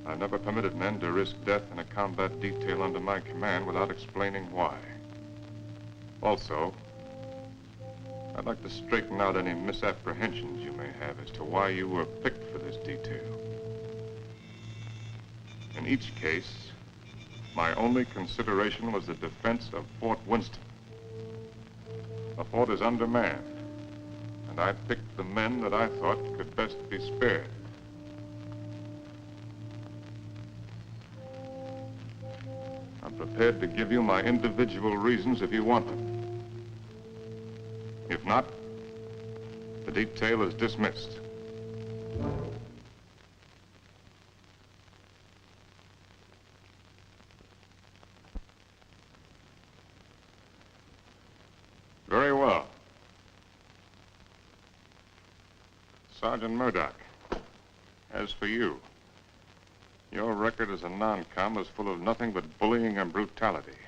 I've never permitted men to risk death in a combat detail under my command without explaining why. Also, I'd like to straighten out any misapprehensions you may have as to why you were picked for this detail. In each case, my only consideration was the defense of Fort Winston. The fort is undermanned, and I picked the men that I thought could best be spared. prepared to give you my individual reasons if you want them. If not, the detail is dismissed. Very well. Sergeant Murdoch, as for you, your record as a non-com is full of nothing but bullying and brutality.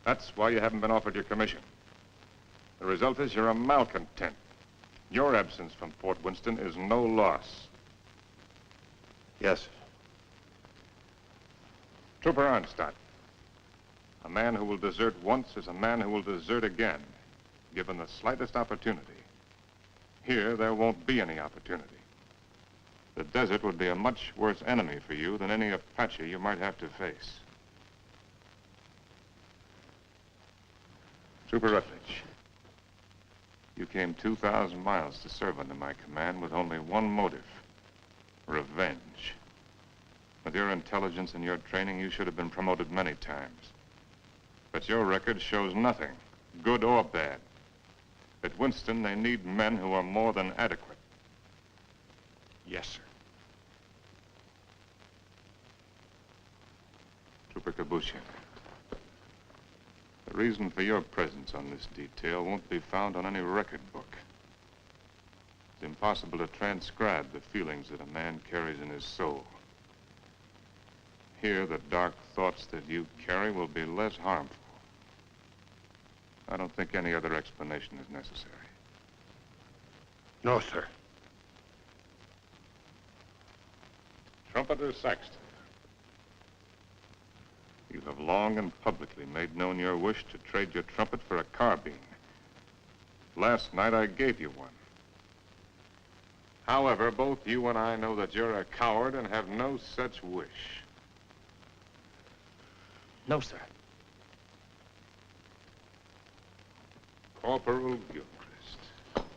That's why you haven't been offered your commission. The result is you're a malcontent. Your absence from Fort Winston is no loss. Yes, sir. Trooper Arnstadt, a man who will desert once is a man who will desert again, given the slightest opportunity. Here, there won't be any opportunity. The desert would be a much worse enemy for you than any Apache you might have to face. Trooper Rutledge, you came 2,000 miles to serve under my command with only one motive: revenge. With your intelligence and your training, you should have been promoted many times. But your record shows nothing, good or bad. At Winston, they need men who are more than adequate. Yes, sir. Trooper Kabushin, the reason for your presence on this detail won't be found on any record book. It's impossible to transcribe the feelings that a man carries in his soul. Here, the dark thoughts that you carry will be less harmful. I don't think any other explanation is necessary. No, sir. Trumpeter Saxton, you have long and publicly made known your wish to trade your trumpet for a carbine. Last night, I gave you one. However, both you and I know that you're a coward and have no such wish. No, sir. Corporal Gilchrist,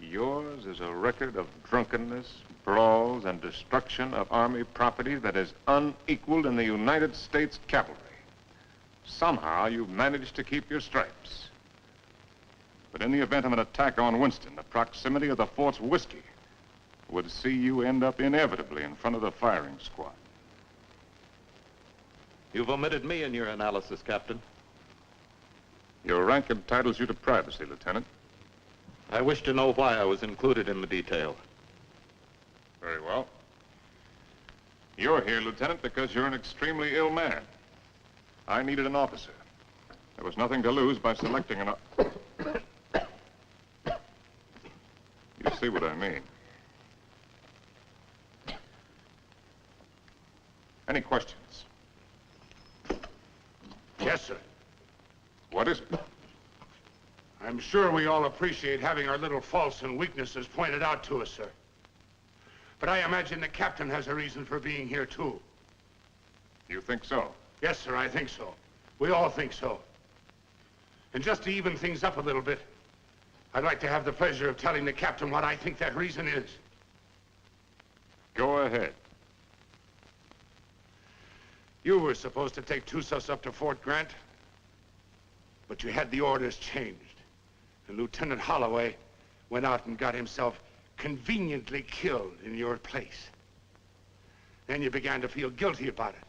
yours is a record of drunkenness, brawls, and destruction of Army property that is unequaled in the United States Cavalry. Somehow, you've managed to keep your stripes. But in the event of an attack on Winston, the proximity of the fort's whiskey would see you end up inevitably in front of the firing squad. You've omitted me in your analysis, Captain. Your rank entitles you to privacy, Lieutenant. I wish to know why I was included in the detail. Very well. You're here, Lieutenant, because you're an extremely ill man. I needed an officer. There was nothing to lose by selecting an... You see what I mean. Any questions? Yes, sir. What is it? I'm sure we all appreciate having our little faults and weaknesses pointed out to us, sir. But I imagine the captain has a reason for being here, too. You think so? Yes, sir, I think so. We all think so. And just to even things up a little bit, I'd like to have the pleasure of telling the captain what I think that reason is. Go ahead. You were supposed to take Tussos up to Fort Grant, but you had the orders changed. And Lieutenant Holloway went out and got himself conveniently killed in your place. Then you began to feel guilty about it.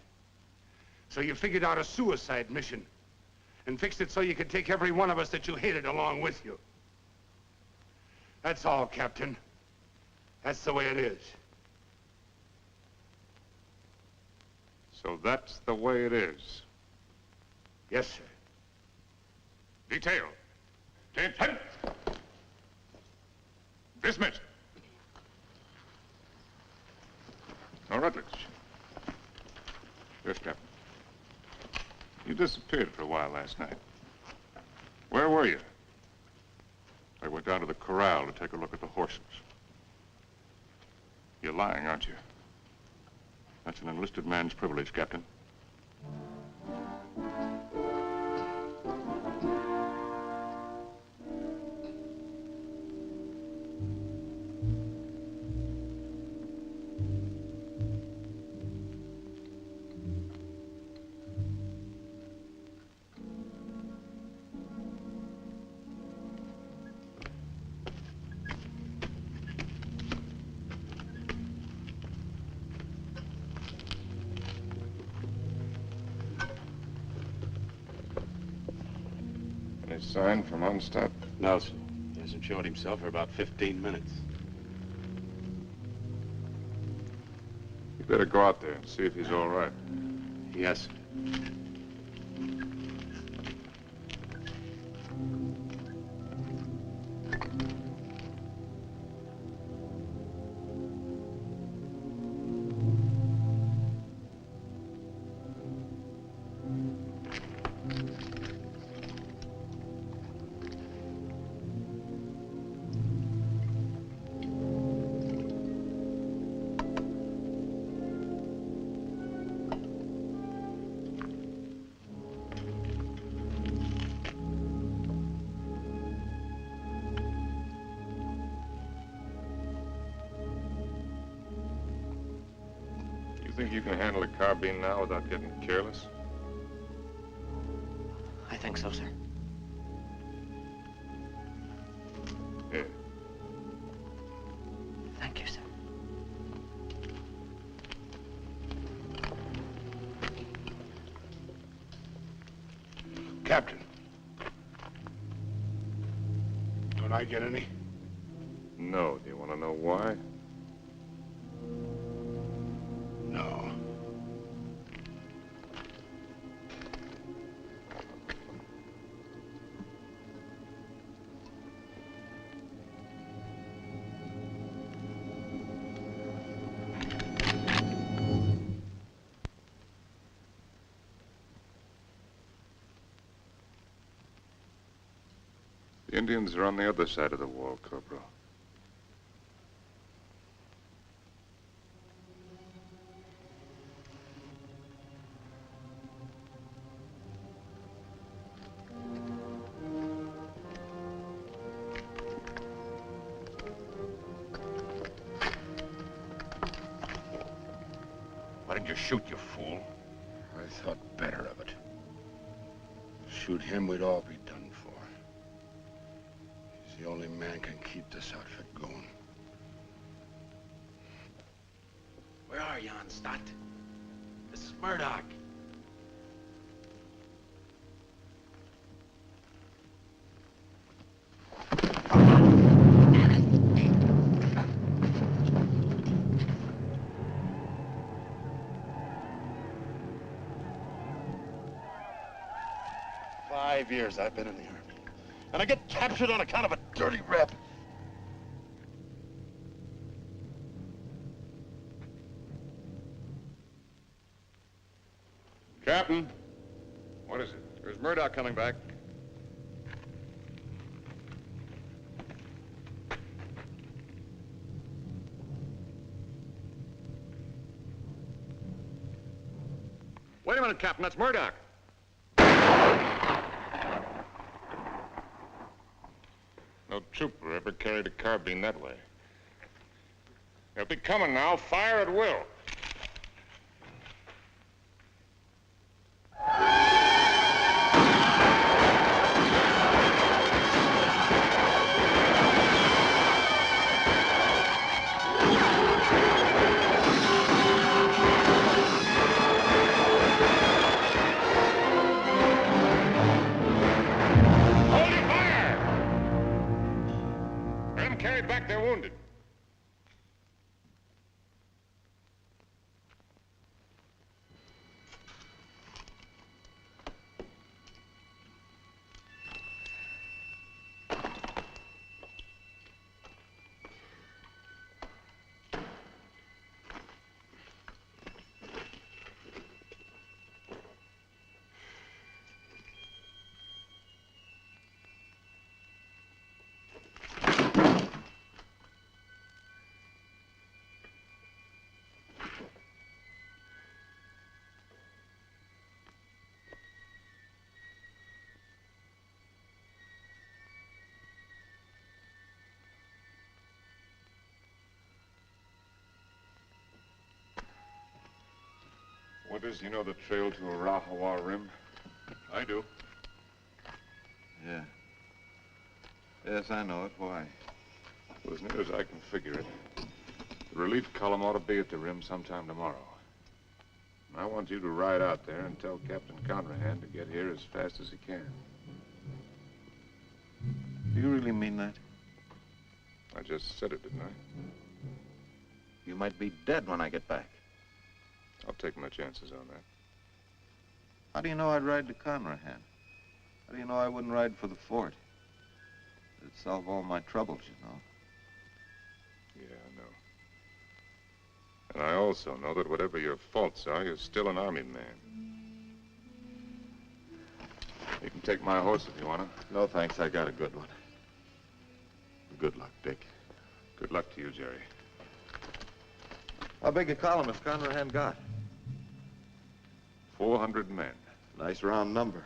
So you figured out a suicide mission and fixed it so you could take every one of us that you hated along with you. That's all, Captain. That's the way it is. So that's the way it is. Yes, sir. Detail. Attention. Dismissed. Now, Rutledge. Yes, Captain. You disappeared for a while last night. Where were you? I went down to the corral to take a look at the horses. You're lying, aren't you? That's an enlisted man's privilege, Captain. Sign from Onstadt? No, sir. He hasn't showed himself for about 15 minutes. You better go out there and see if he's all right. Yes, sir. Think you can handle a carbine now without getting careless? I think so, sir. Here. Thank you, sir. Captain. Don't I get any? No. Do you want to know why? No. The Indians are on the other side of the wall, Corporal. Why didn't you shoot, you fool? I thought better of it. Shoot him, we'd all be done for. He's the only man can keep this outfit going. Where are you, Onstadt? This is Murdoch. "5 years I've been in the Army. And I get captured on account of a dirty rep. Captain, what is it? There's Murdoch coming back. Wait a minute, Captain, that's Murdoch. No trooper ever carried a carbine that way. They'll be coming now. Fire at will. Back their wounded. Winters, you know the trail to Arahawa Rim? I do. Yeah. Yes, I know it. Why? Well, as near as I can figure it, the relief column ought to be at the rim sometime tomorrow. And I want you to ride out there and tell Captain Conrahan to get here as fast as he can. Do you really mean that? I just said it, didn't I? You might be dead when I get back. I'll take my chances on that. How do you know I'd ride to Conrahan? How do you know I wouldn't ride for the fort? It'd solve all my troubles, you know. Yeah, I know. And I also know that whatever your faults are, you're still an army man. You can take my horse if you want to. No, thanks. I got a good one. Good luck, Dick. Good luck to you, Jerry. How big a column has Conrahan got? 400 men. Nice round number.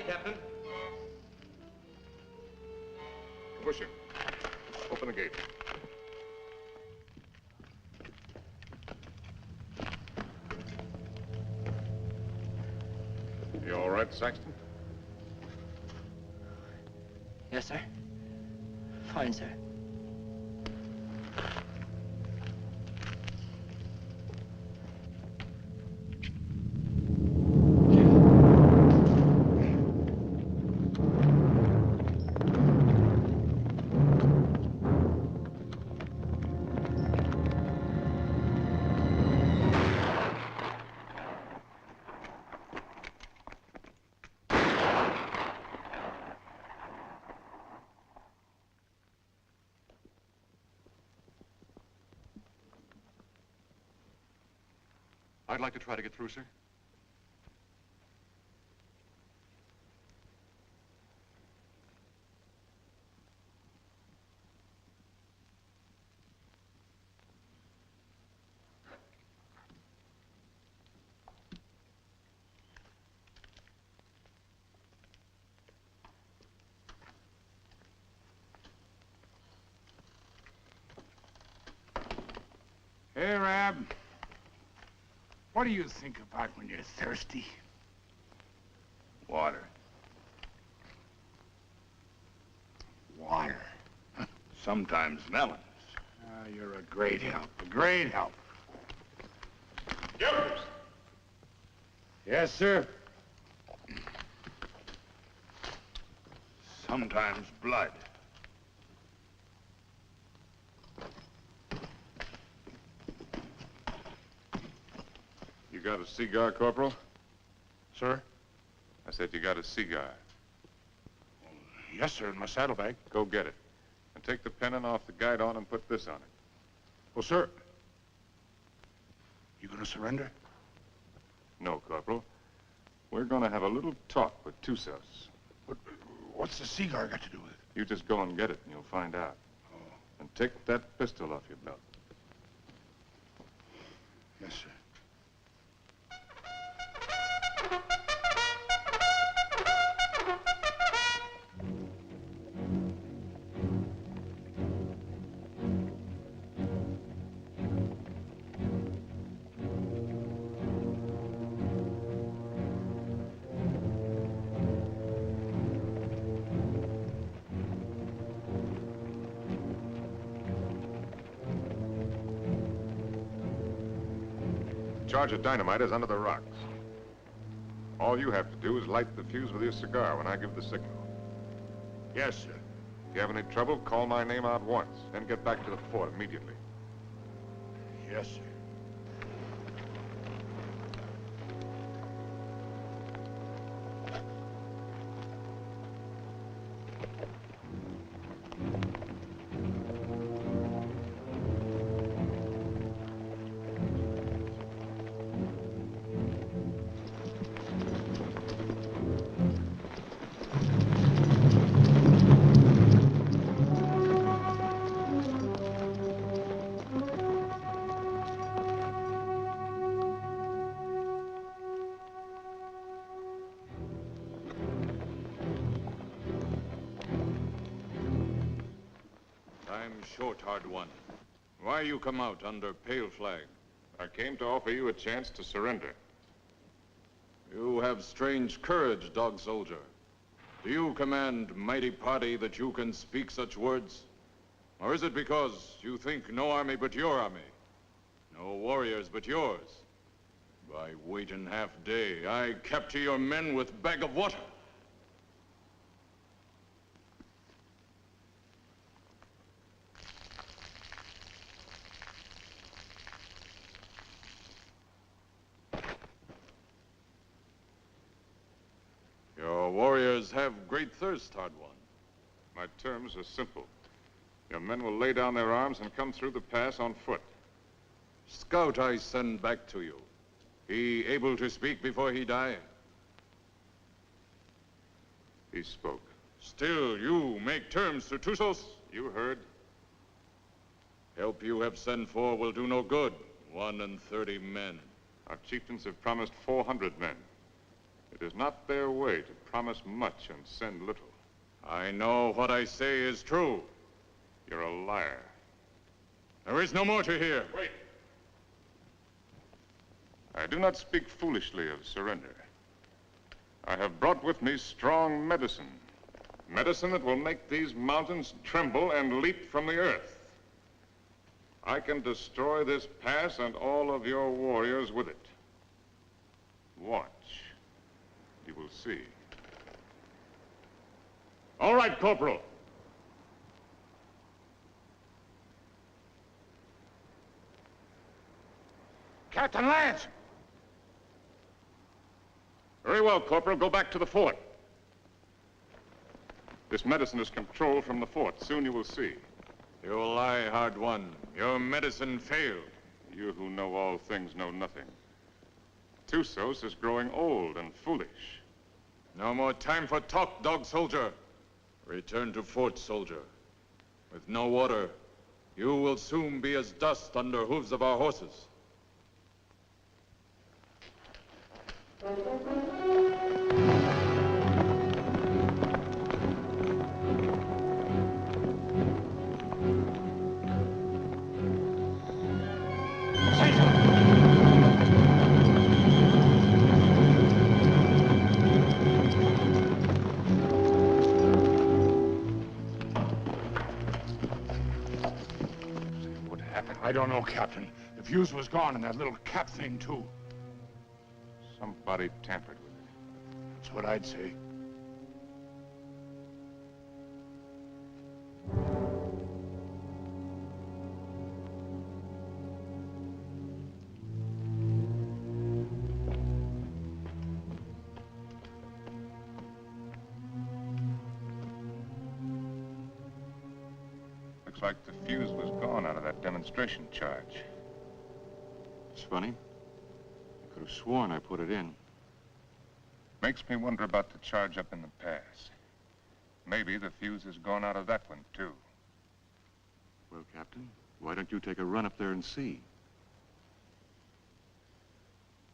Captain. Busher, open the gate. You all right, Saxton? Yes, sir. Fine, sir. I'd like to try to get through, sir. Hey, Rab. What do you think about when you're thirsty? Water. Water. Sometimes melons. Ah, you're a great help. A great help. Jokers! Yes, sir. Sometimes blood. You got a cigar, Corporal? Sir? I said you got a cigar. Yes, sir, in my saddlebag. Go get it. And take the pennon off the guide on and put this on it. Well, sir, you gonna surrender? No, Corporal. We're gonna have a little talk with Tussos. What's the cigar got to do with it? You just go and get it and you'll find out. Oh. And take that pistol off your belt. Yes, sir. Charge of dynamite is under the rocks. All you have to do is light the fuse with your cigar when I give the signal. Yes, sir. If you have any trouble, call my name out once, then get back to the fort immediately. Yes, sir. short, hard one. Why you come out under pale flag? I came to offer you a chance to surrender. You have strange courage, dog soldier. Do you command mighty party that you can speak such words? Or is it because you think no army but your army? No warriors but yours? By waiting half day, I capture your men with bag of water. Your warriors have great thirst, hard one. My terms are simple. Your men will lay down their arms and come through the pass on foot. Scout I send back to you. He able to speak before he die? He spoke. Still, you make terms to Tussos? You heard. Help you have sent for will do no good. 31 men. Our chieftains have promised 400 men. It is not their way to promise much and send little. I know what I say is true. You're a liar. There is no more to hear. Wait. I do not speak foolishly of surrender. I have brought with me strong medicine. Medicine that will make these mountains tremble and leap from the earth. I can destroy this pass and all of your warriors with it. Watch. You will see. All right, Corporal. Captain Lance! Very well, Corporal. Go back to the fort. This medicine is controlled from the fort. Soon you will see. You lie, hard one. Your medicine failed. You who know all things know nothing. Tussos is growing old and foolish. No more time for talk, dog soldier. Return to fort, soldier. With no water, you will soon be as dust under hooves of our horses. I don't know, Captain. The fuse was gone and that little cap thing, too. Somebody tampered with it. That's what I'd say. Looks like the fuse was gone out of that demonstration charge. It's funny. I could have sworn I put it in. Makes me wonder about the charge up in the pass. Maybe the fuse has gone out of that one, too. Well, Captain, why don't you take a run up there and see?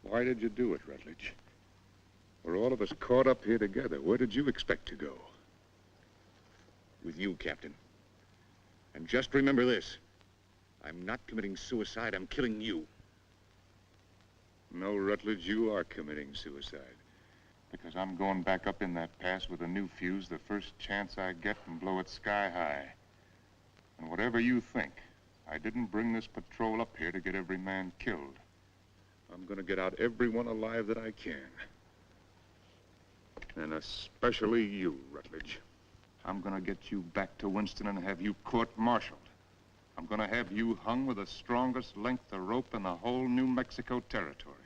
Why did you do it, Rutledge? We're all of us caught up here together. Where did you expect to go? With you, Captain. And just remember this. I'm not committing suicide, I'm killing you. No, Rutledge, you are committing suicide. Because I'm going back up in that pass with a new fuse the first chance I get and blow it sky high. And whatever you think, I didn't bring this patrol up here to get every man killed. I'm gonna get out everyone alive that I can. And especially you, Rutledge. I'm gonna get you back to Winston and have you court-martialed. I'm gonna have you hung with the strongest length of rope in the whole New Mexico territory.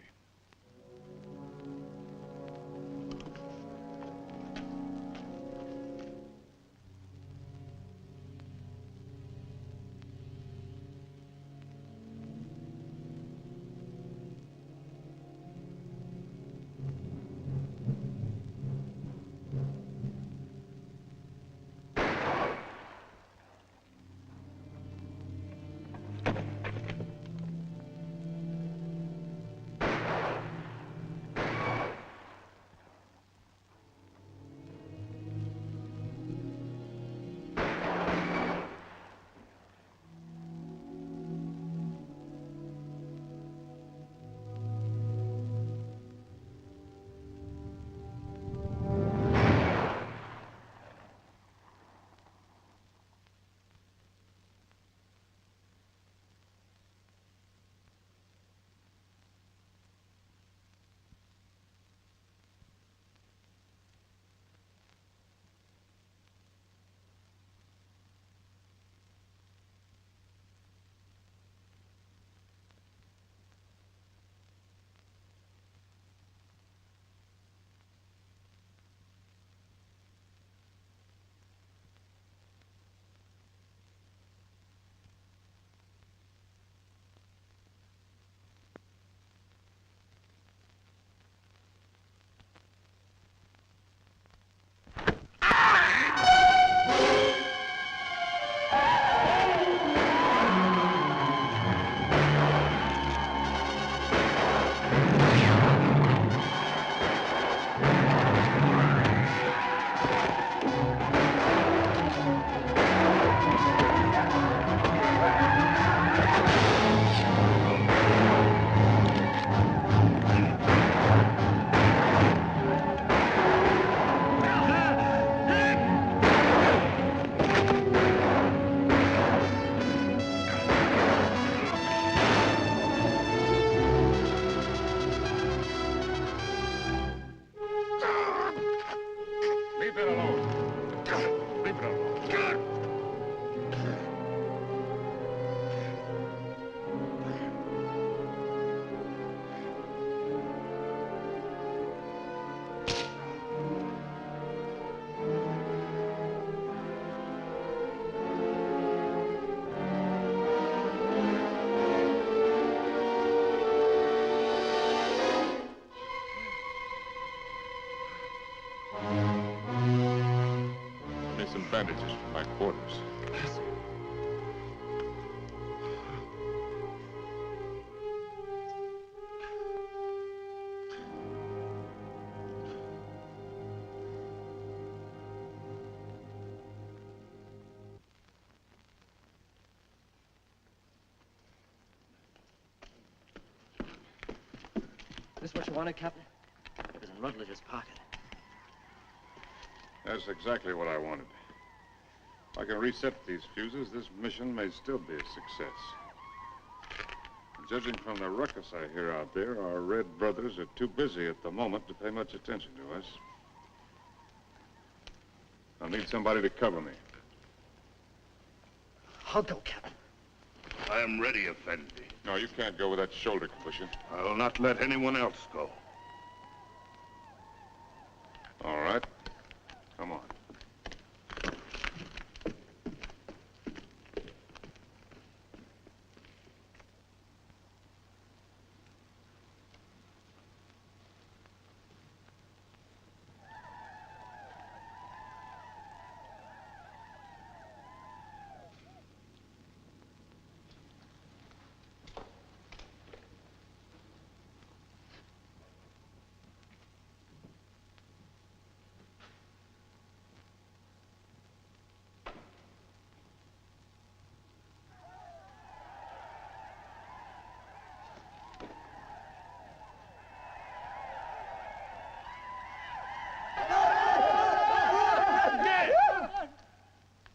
me some bandages from my quarters. Yes, sir. This what you wanted, Captain? It was in Rutledge's pocket. That's exactly what I wanted. If I can reset these fuses, this mission may still be a success. Judging from the ruckus I hear out there, our Red brothers are too busy at the moment to pay much attention to us. I'll need somebody to cover me. I'll go, Captain. I am ready, Effendi. No, you can't go with that shoulder cushion. I will not let anyone else go. All right. Come on.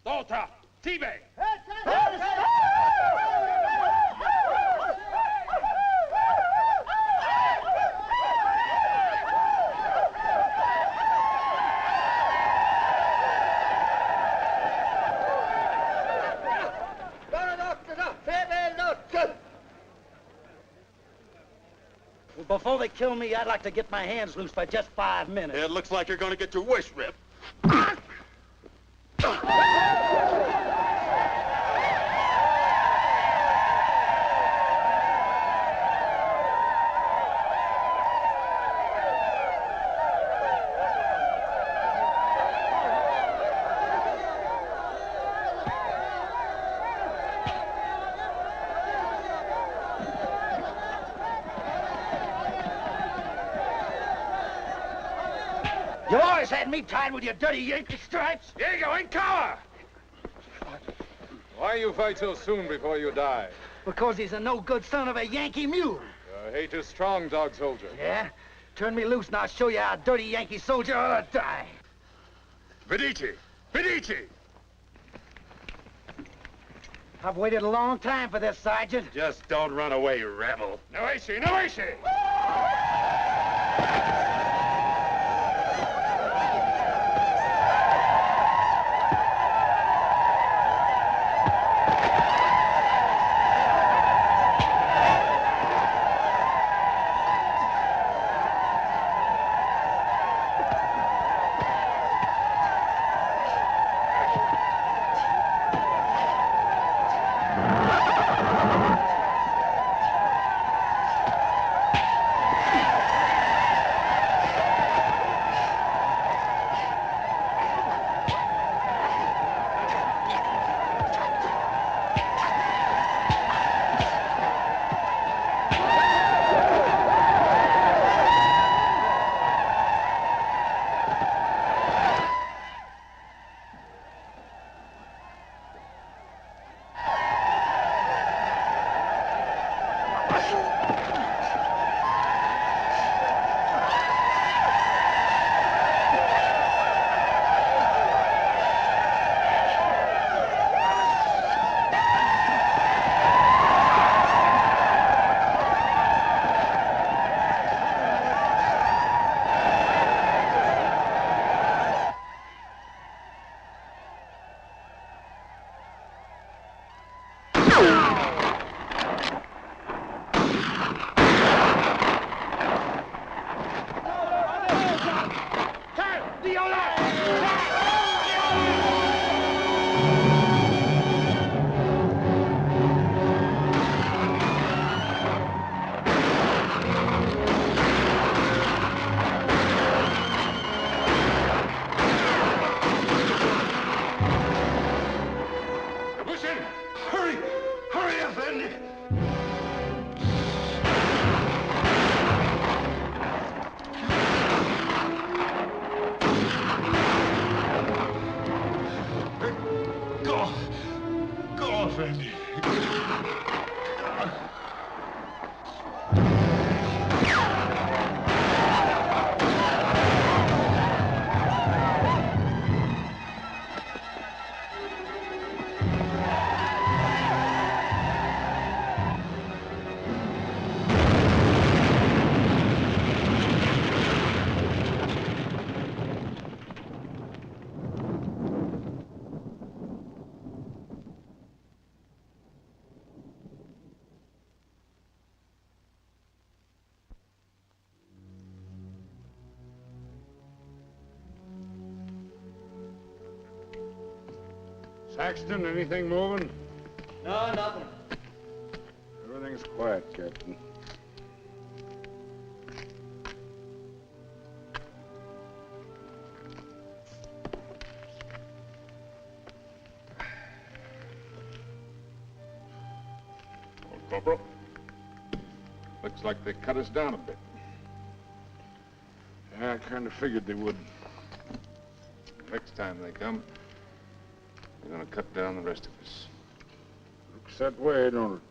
Volta! T-Bay! Before they kill me, I'd like to get my hands loose for just 5 minutes. It looks like you're going to get your wish ripped. You always had me tied with your dirty Yankee stripes. Diego, in cover! Why you fight so soon before you die? Because he's a no-good son of a Yankee mule. Your hate is strong, dog soldier. Yeah? Turn me loose and I'll show you how a dirty Yankee soldier ought to die. Medici! Medici! I've waited a long time for this, Sergeant. Just don't run away, you rebel. No issue, no issue! Saxton, anything moving? No, nothing. Everything's quiet, Captain. Corporal. Looks like they cut us down a bit. Yeah, I kind of figured they would. Next time they come, they're gonna cut down the rest of us. Looks that way, don't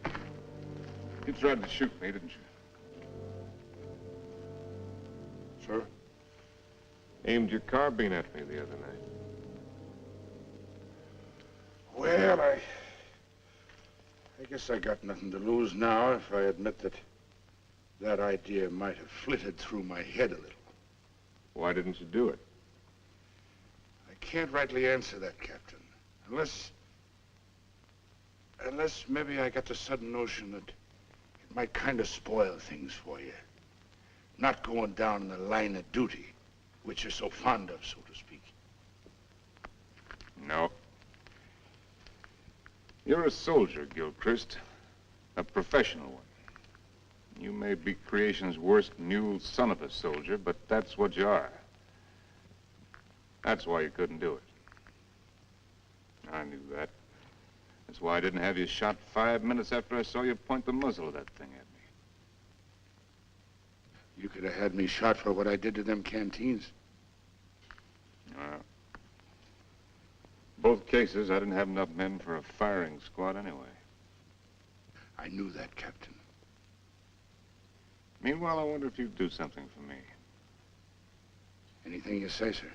it? You tried to shoot me, didn't you? Sir? Aimed your carbine at me the other night. Well, I guess I got nothing to lose now if I admit that idea might have flitted through my head a little. Why didn't you do it? I can't rightly answer that, Captain. Unless maybe I got the sudden notion that it might kind of spoil things for you. Not going down in the line of duty, which you're so fond of, so to speak. No. You're a soldier, Gilchrist. A professional one. You may be creation's worst mule son of a soldier, but that's what you are. That's why you couldn't do it. I knew that. That's why I didn't have you shot 5 minutes after I saw you point the muzzle of that thing at me. You could have had me shot for what I did to them canteens. Both cases, I didn't have enough men for a firing squad anyway. I knew that, Captain. Meanwhile, I wonder if you'd do something for me. Anything you say, sir.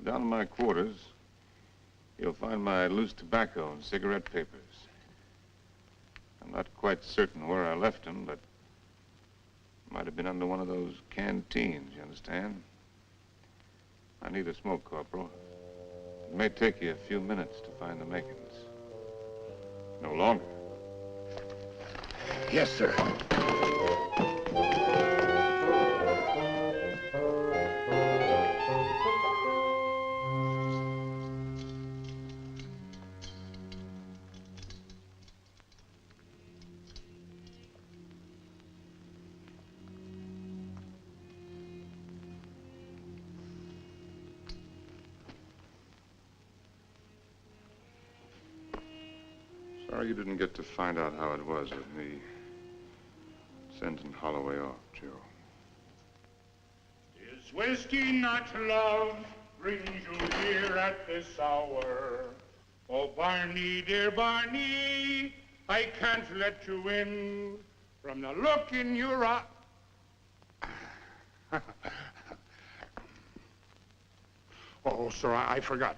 Down in my quarters, you'll find my loose tobacco and cigarette papers. I'm not quite certain where I left them, but it might have been under one of those canteens, you understand? I need a smoke, Corporal. It may take you a few minutes to find the makings. No longer. Yes, sir. Sorry you didn't get to find out how it was with me sending Holloway off, Joe. Is whiskey not love brings you here at this hour? Oh, Barney, dear Barney, I can't let you in from the look in your eye. Oh, sir, I forgot.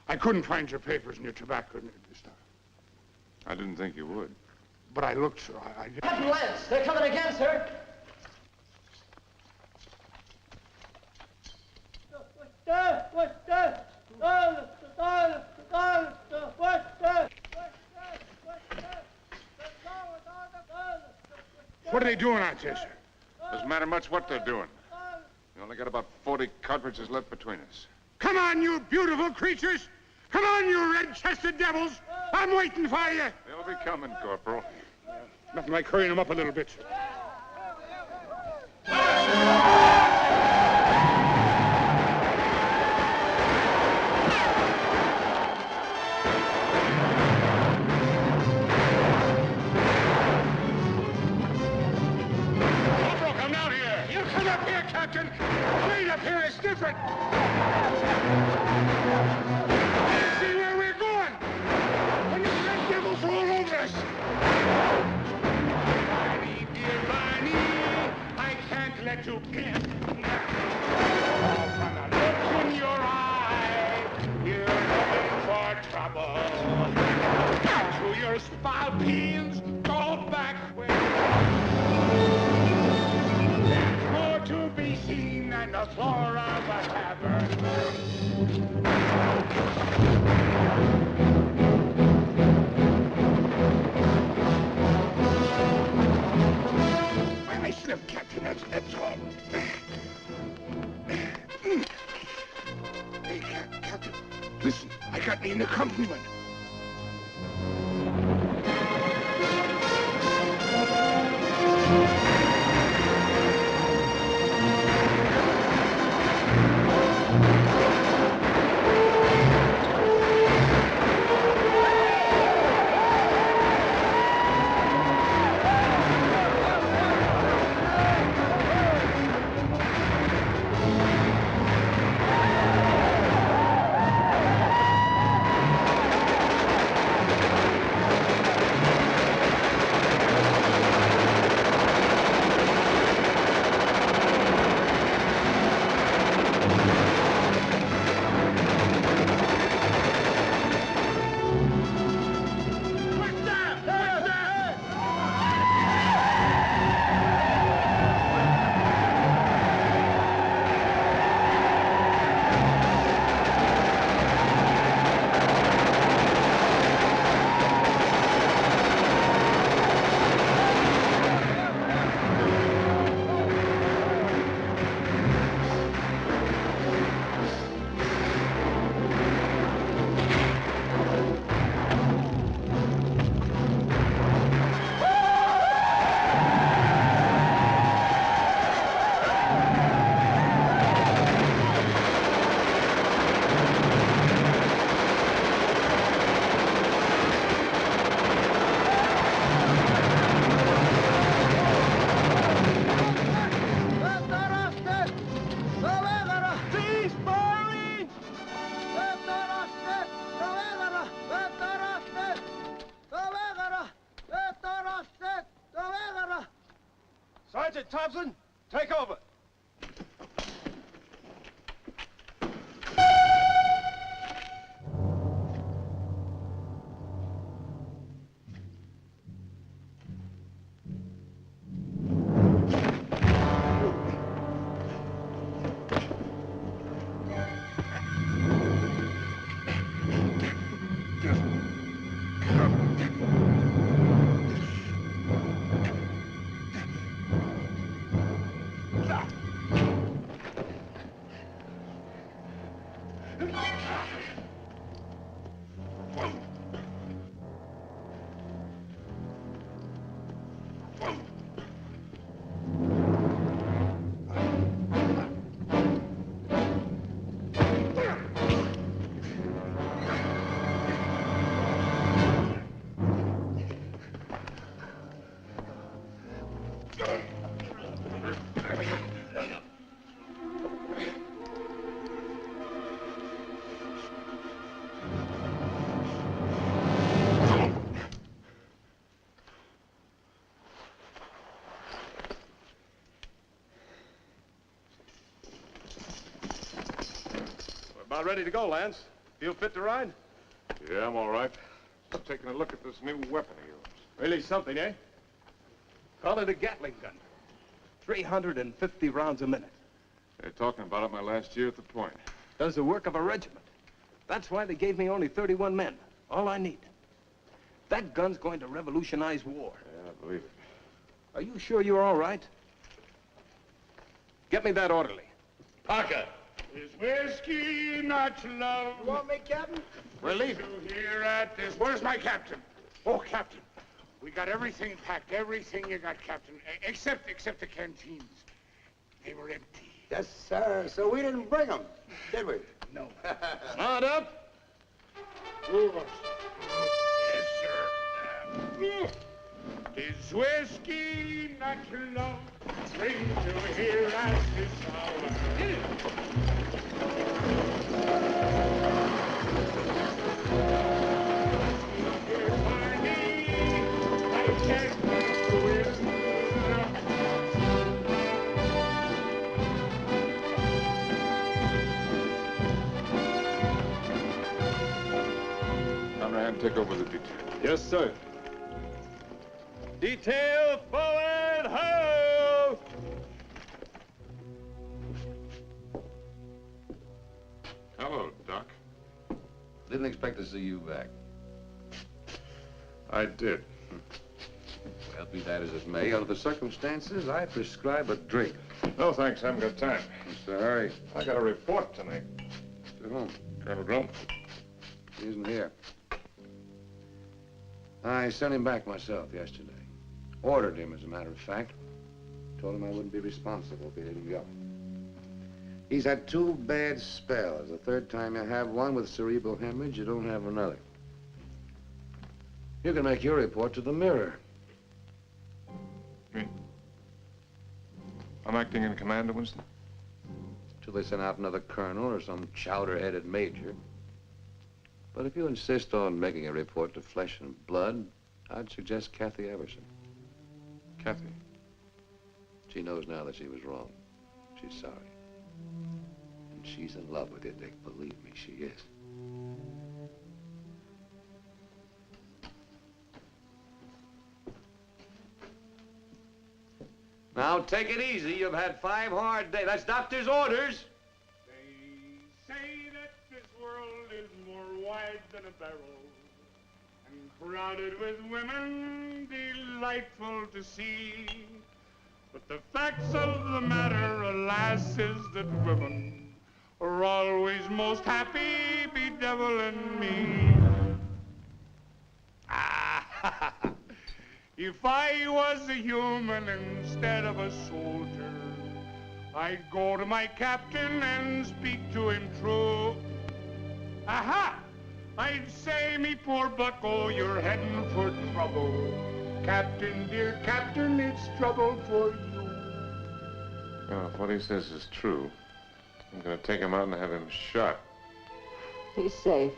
I couldn't find your papers and your tobacco this time. I didn't think you would. But I looked, sir. I did. Captain Lance, they're coming again, sir. What are they doing out there, sir? Doesn't matter much what they're doing. We only got about 40 cartridges left between us. Come on, you beautiful creatures! Come on, you red-chested devils! I'm waiting for you! They'll be coming, Corporal. Nothing like hurrying them up a little bit. Corporal, come down here! You come up here, Captain! Straight up here is different! See where we're going! When the red devils roll over us! Barney, dear Barney, I can't let you in. From the look in your eye, you're looking for trouble. To your spalpeens, go back where there's more to be seen than the floor of a tavern. I slipped, Captain, that's all. an accompaniment. Sergeant Thompson, take over. About ready to go, Lance. Feel fit to ride? Yeah, I'm all right. I'm taking a look at this new weapon of yours. Really something, eh? Call it a Gatling gun. 350 rounds a minute. They're talking about it my last year at the point. Does the work of a regiment. That's why they gave me only 31 men. All I need. That gun's going to revolutionize war. Yeah, I believe it. Are you sure you're all right? Get me that orderly. Parker. Is whiskey not love? You want me, Captain? We're leaving. Here at this. Where's my captain? Oh, Captain. We got everything packed. Everything you got, Captain. Except the canteens. They were empty. Yes, sir. So we didn't bring them, did we? No. Not up. Move us. Yes, sir. Is whiskey not love? Bring to here at this hour. I'm gonna have him take over the detail. Yes, sir. Detail forward, ho! Hello, Doc. Didn't expect to see you back. I did. Well, be that as it may, under the circumstances, I prescribe a drink. No, thanks. I haven't got time. Mr. Harry. I got a report to make. To whom? Colonel Grum. He isn't here. I sent him back myself yesterday. Ordered him, as a matter of fact. Told him I wouldn't be responsible if he didn't go. He's had 2 bad spells. The third time you have one with cerebral hemorrhage, you don't have another. You can make your report to the Mirror. Me? I'm acting in command, Winston? Till they send out another colonel or some chowder-headed major. But if you insist on making a report to Flesh and Blood, I'd suggest Kathy Everson. Kathy? She knows now that she was wrong. She's sorry. And she's in love with you, Dick. Believe me, she is. Now, take it easy. You've had 5 hard days. That's doctor's orders. They say that this world is more wide than a barrel and crowded with women delightful to see. But the facts of the matter, alas, is that women are always most happy bedeviling me. Ah, if I was a human instead of a soldier, I'd go to my captain and speak to him true. Aha! I'd say, me poor bucko, you're heading for trouble. Captain, dear captain, it's trouble for you. Well, if what he says is true, I'm going to take him out and have him shot. He's safe.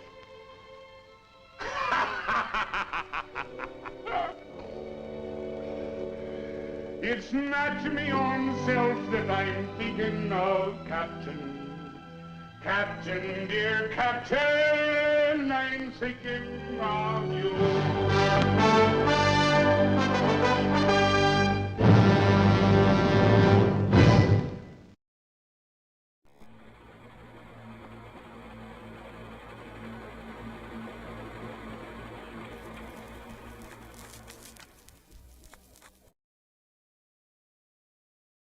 It's not me own self that I'm thinking of, Captain. Captain, dear Captain, I'm thinking of you.